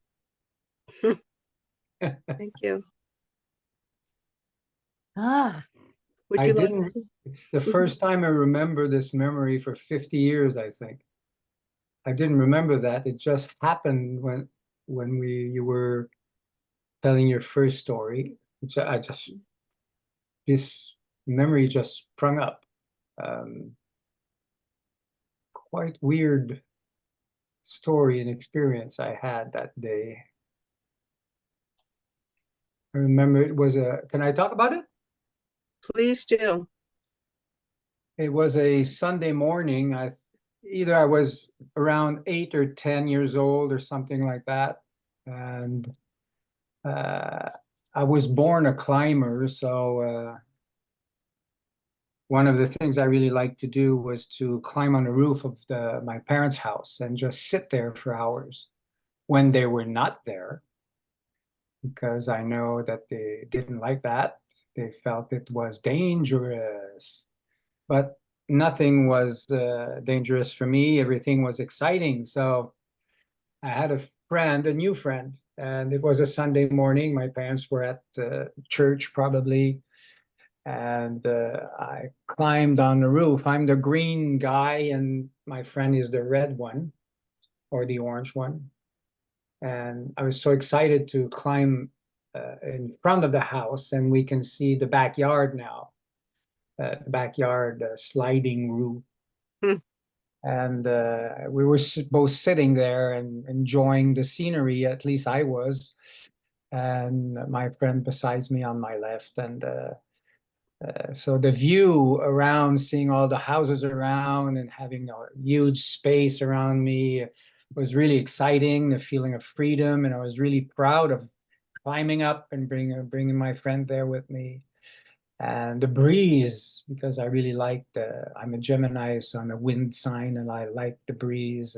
Thank you. Ah, Would I you like didn't- to? It's the first time I remember this memory for 50 years, I think. I didn't remember that. It just happened when you were telling your first story, which this memory just sprung up. Quite weird story and experience I had that day. I remember it was can I talk about it? Please do. It was a Sunday morning. Either I was around 8 or 10 years old or something like that. And I was born a climber, so one of the things I really liked to do was to climb on the roof of my parents' house and just sit there for hours when they were not there, because I know that they didn't like that. They felt it was dangerous. But nothing was dangerous for me. Everything was exciting. So I had a new friend, and it was a Sunday morning. My parents were at church probably, and I climbed on the roof. I'm the green guy, and my friend is the red one or the orange one. And I was so excited to climb in front of the house, and we can see the backyard now, the backyard sliding roof. Hmm. And we were both sitting there and enjoying the scenery, at least I was, and my friend besides me on my left. And so the view around, seeing all the houses around and having a huge space around me was really exciting, the feeling of freedom. And I was really proud of climbing up and bringing my friend there with me. And the breeze, because I really like I'm a Gemini, so I'm a wind sign, and I like the breeze.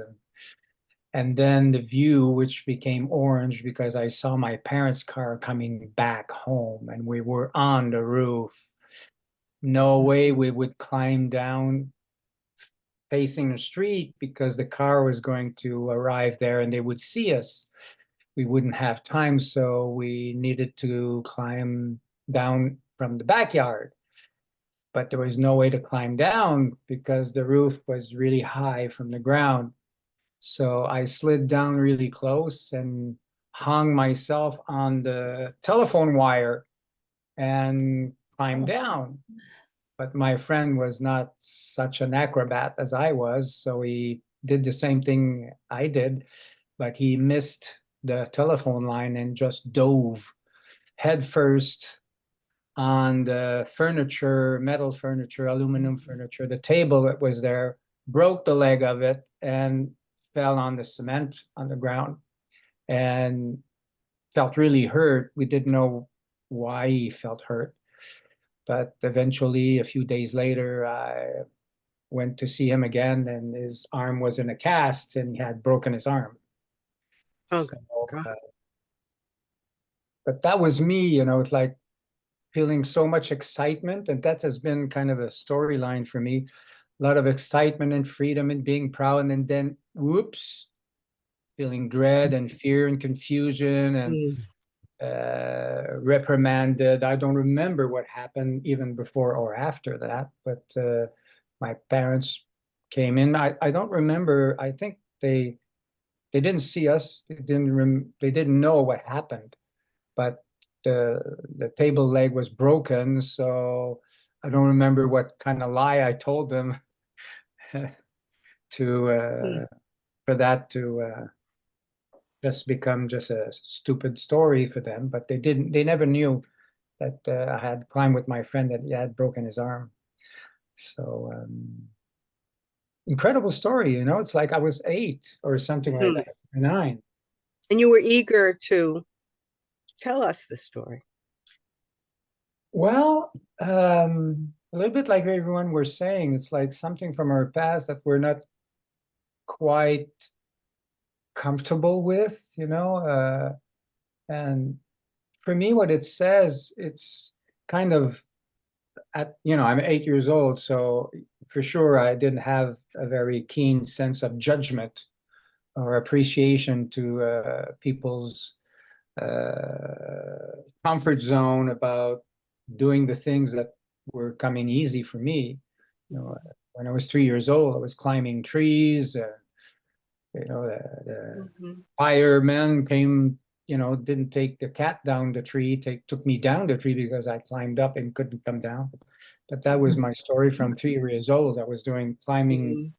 And then the view, which became orange because I saw my parents' car coming back home, and we were on the roof. No way we would climb down facing the street because the car was going to arrive there and they would see us. We wouldn't have time, so we needed to climb down from the backyard. But there was no way to climb down because the roof was really high from the ground. So I slid down really close and hung myself on the telephone wire and climbed down. But my friend was not such an acrobat as I was, so he did the same thing I did, but he missed the telephone line and just dove headfirst on the furniture, metal furniture, aluminum furniture, the table that was there, broke the leg of it and fell on the cement on the ground and felt really hurt. We didn't know why he felt hurt. But eventually, a few days later, I went to see him again, and his arm was in a cast, and he had broken his arm. Oh, So, God. but that was me, it's like feeling so much excitement, and that has been kind of a storyline for me. A lot of excitement and freedom and being proud, and then whoops, feeling dread and fear and confusion and reprimanded. I don't remember what happened even before or after that, but my parents came in. I don't remember. I think they didn't see us. They didn't know what happened, but the table leg was broken, so I don't remember what kind of lie I told them to for that to just become just a stupid story for them. But they never knew that I had climbed with my friend that he had broken his arm. So incredible story, it's like I was 8 or something like that, or 9. And you were eager to tell us the story. Well, a little bit like everyone was saying, it's like something from our past that we're not quite comfortable with, and for me, what it says, it's kind of I'm 8 years old, so for sure I didn't have a very keen sense of judgment or appreciation to people's comfort zone about doing the things that were coming easy for me. When I was 3 years old, I was climbing trees. The firemen came, didn't take the cat down the tree, took me down the tree because I climbed up and couldn't come down. But that was my story from 3 years old. I was doing climbing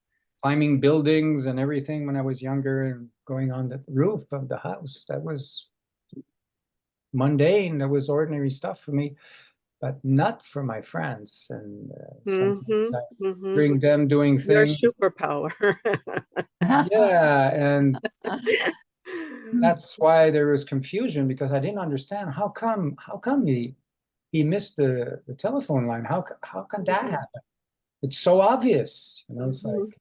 buildings and everything when I was younger and going on the roof of the house. That was mundane. That was ordinary stuff for me, but not for my friends. And sometimes I bring them doing Your things. superpower. Yeah, and that's why there was confusion because I didn't understand how come he missed the telephone line. How can that happen? It's so obvious, it's like,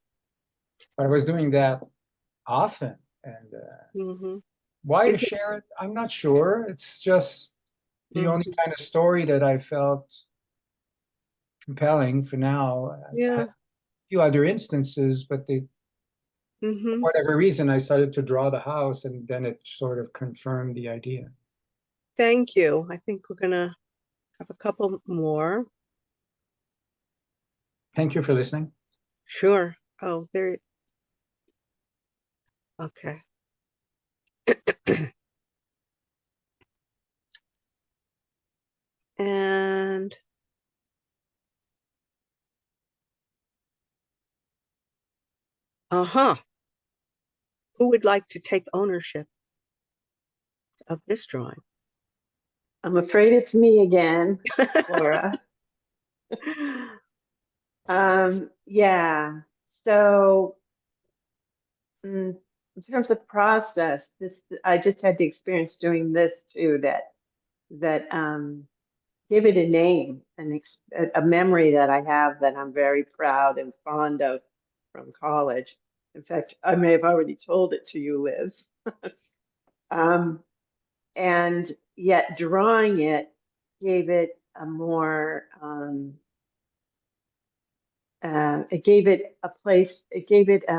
but I was doing that often. And why to share it? I'm not sure. It's just the only kind of story that I felt compelling for now. Yeah. I had a few other instances, but for whatever reason, I started to draw the house, and then it sort of confirmed the idea. Thank you. I think we're gonna have a couple more. Thank you for listening. Sure. Oh, there. Okay. And who would like to take ownership of this drawing? I'm afraid it's me again, Laura. Yeah, so in terms of process, I just had the experience doing this too, that give it a name, a memory that I have that I'm very proud and fond of from college. In fact, I may have already told it to you, Liz. And yet drawing it gave it a more, it gave it a place, it gave it, I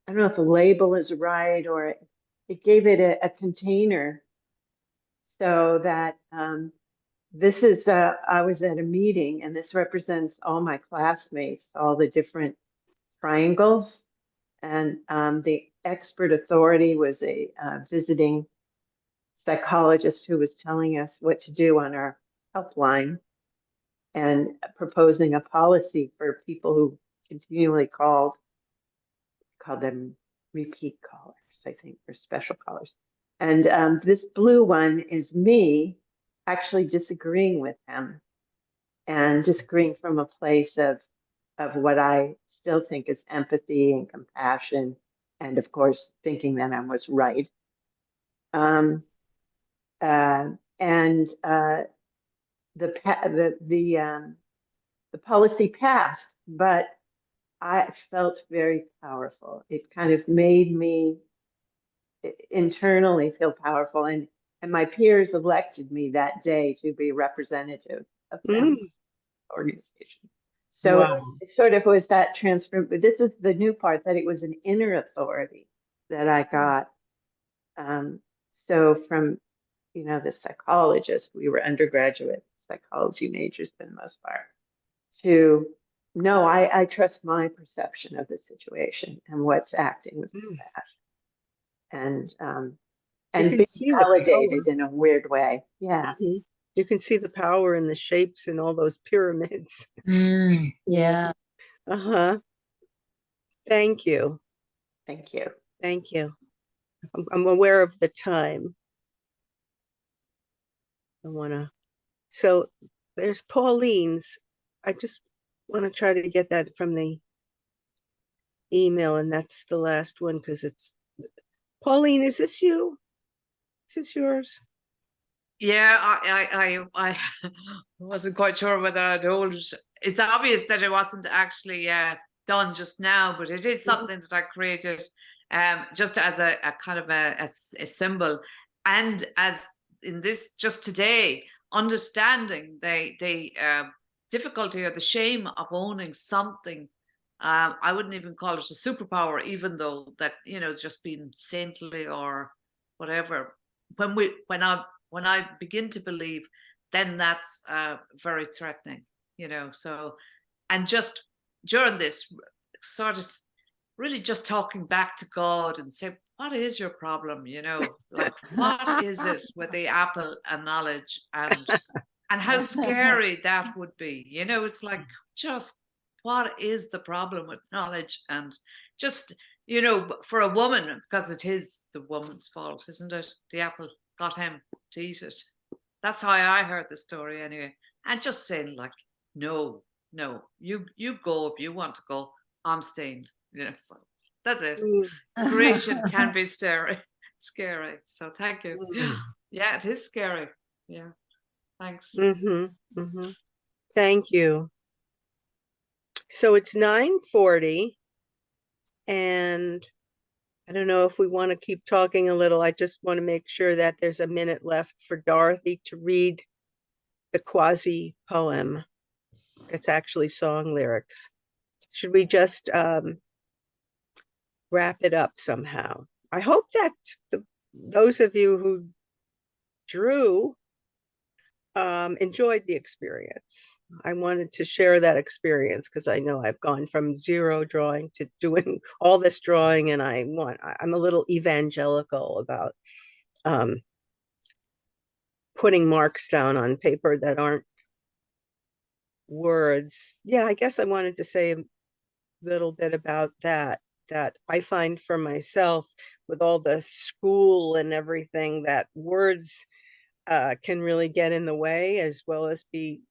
don't know if a label is right, or it gave it a container so that this is, I was at a meeting and this represents all my classmates, all the different triangles. And the expert authority was a visiting psychologist who was telling us what to do on our helpline and proposing a policy for people who continually called them repeat callers, I think, or special callers. And this blue one is me actually disagreeing with him and disagreeing from a place of what I still think is empathy and compassion, and of course thinking that I was right. The policy passed, but I felt very powerful. It kind of made me internally feel powerful, and my peers elected me that day to be representative of them organization. So Wow. it sort of was that transfer, but this is the new part, that it was an inner authority that I got. So from, the psychologist, we were undergraduate psychology majors for the most part, to no, I trust my perception of the situation and what's acting with compassion. And can being see the validated power. in a weird way. Yeah. You can see the power in the shapes and all those pyramids. Yeah. Thank you. Thank you. Thank you. I'm aware of the time. So there's Pauline's. I just want to try to get that from the email, and that's the last one because it's Pauline. Is this you? Is this yours? Yeah, I wasn't quite sure whether I'd hold it. It's obvious that it wasn't actually done just now, but it is something that I created just as a kind of a symbol. And as in this, just today, understanding the difficulty or the shame of owning something. I wouldn't even call it a superpower, even though that, just being saintly or whatever. When I begin to believe, then that's very threatening, So, and just during this, sort of really just talking back to God and say, what is your problem? Like, what is it with the apple and knowledge, and how scary that would be? It's like, just what is the problem with knowledge? And just, for a woman, because it is the woman's fault, isn't it? The apple got him to eat it. That's how I heard the story anyway. And just saying, like, no, you go if you want to go. I'm staying. So that's it. Creation can be scary. So thank you. Yeah, it is scary. Yeah. Thanks. Thank you. So it's 9:40, and I don't know if we want to keep talking a little. I just want to make sure that there's a minute left for Dorothy to read the quasi poem. That's actually song lyrics. Should we just wrap it up somehow? I hope that those of you who drew enjoyed the experience. I wanted to share that experience because I know I've gone from zero drawing to doing all this drawing, and I'm a little evangelical about putting marks down on paper that aren't words. Yeah, I guess I wanted to say a little bit about that I find for myself with all the school and everything that words can really get in the way, as well as be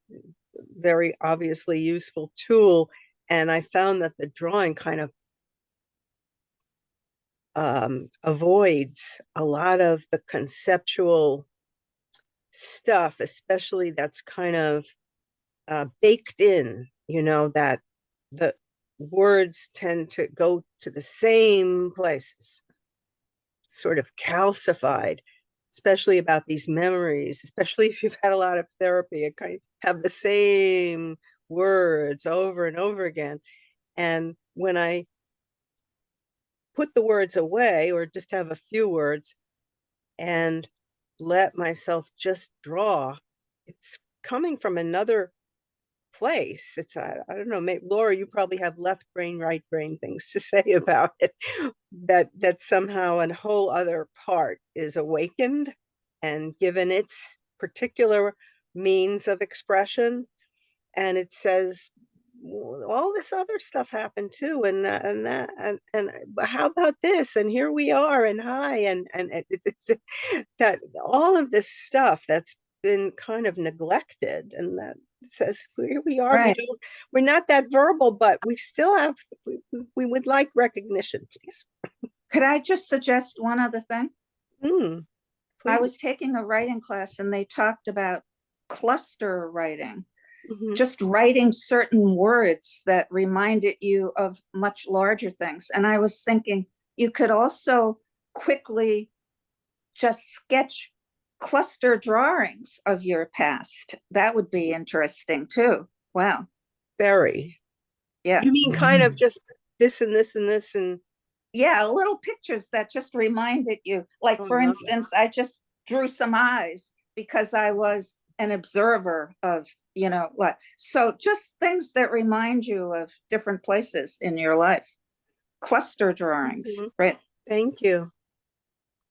very obviously useful tool. And I found that the drawing kind of avoids a lot of the conceptual stuff, especially that's kind of baked in, that the words tend to go to the same places, sort of calcified, especially about these memories, especially if you've had a lot of therapy, it kind of have the same words over and over again. And when I put the words away or just have a few words and let myself just draw, it's coming from another place. It's I don't know, maybe, Laura, you probably have left brain, right brain things to say about it. That somehow a whole other part is awakened and given its particular means of expression, and it says all this other stuff happened too, and how about this, and here we are, and hi, and it's that all of this stuff that's been kind of neglected, and that says here we are. Right. We're not that verbal, but we still have, we would like recognition, please. Could I just suggest one other thing? I Please. was taking a writing class and they talked about cluster writing, Mhm. just writing certain words that reminded you of much larger things. And I was thinking you could also quickly just sketch cluster drawings of your past. That would be interesting too. Wow. Very. Yeah. You mean kind of just this and this and this and Yeah, little pictures that just reminded you. Like, Oh, for lovely. instance, I just drew some eyes because I was an observer of, what. So just things that remind you of different places in your life. Cluster drawings, Mhm. right? Thank you.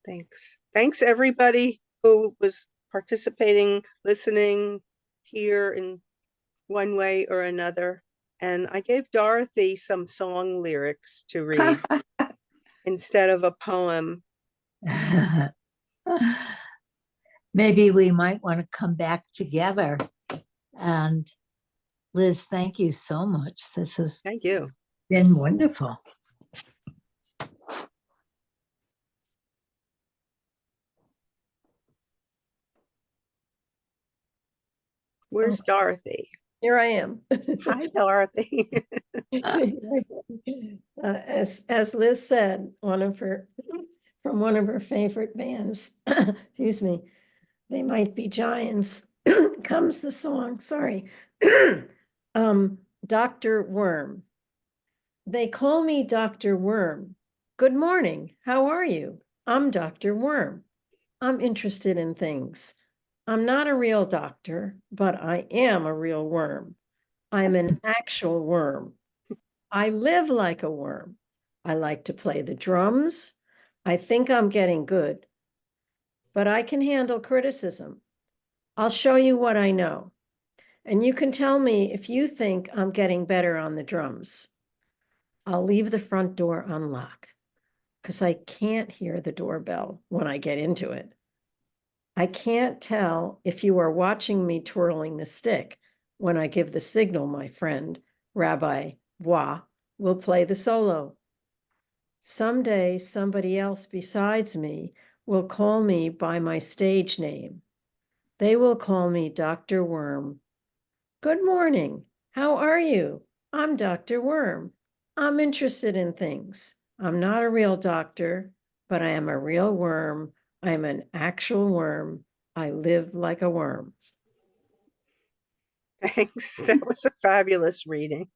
Thanks everybody who was participating, listening here in one way or another. And I gave Dorothy some song lyrics to read instead of a poem. Maybe we might want to come back together. And Liz, thank you so much. This has Thank you. been wonderful. Where's Dorothy? Here I am. Hi, Dorothy. As Liz said, from one of her favorite bands, excuse me, They Might Be Giants, comes the song, sorry, Dr. Worm. They call me Dr. Worm. Good morning, how are you? I'm Dr. Worm. I'm interested in things. I'm not a real doctor, but I am a real worm. I'm an actual worm. I live like a worm. I like to play the drums. I think I'm getting good, but I can handle criticism. I'll show you what I know, and you can tell me if you think I'm getting better on the drums. I'll leave the front door unlocked because I can't hear the doorbell when I get into it. I can't tell if you are watching me twirling the stick when I give the signal, my friend, Rabbi Bois, will play the solo. Someday, somebody else besides me will call me by my stage name. They will call me Dr. Worm. Good morning. How are you? I'm Dr. Worm. I'm interested in things. I'm not a real doctor, but I am a real worm. I'm an actual worm. I live like a worm. Thanks. That was a fabulous reading.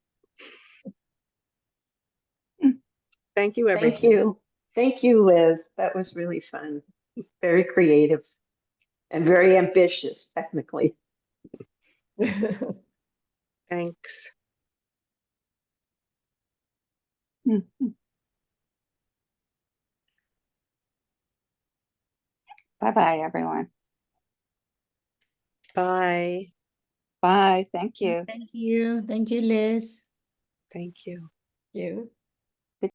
Thank you, everybody. Thank you. Thank you, Liz. That was really fun. Very creative and very ambitious, technically. Thanks. Bye-bye, everyone. Bye. Bye. Thank you. Thank you. Thank you, Liz. Thank you. You.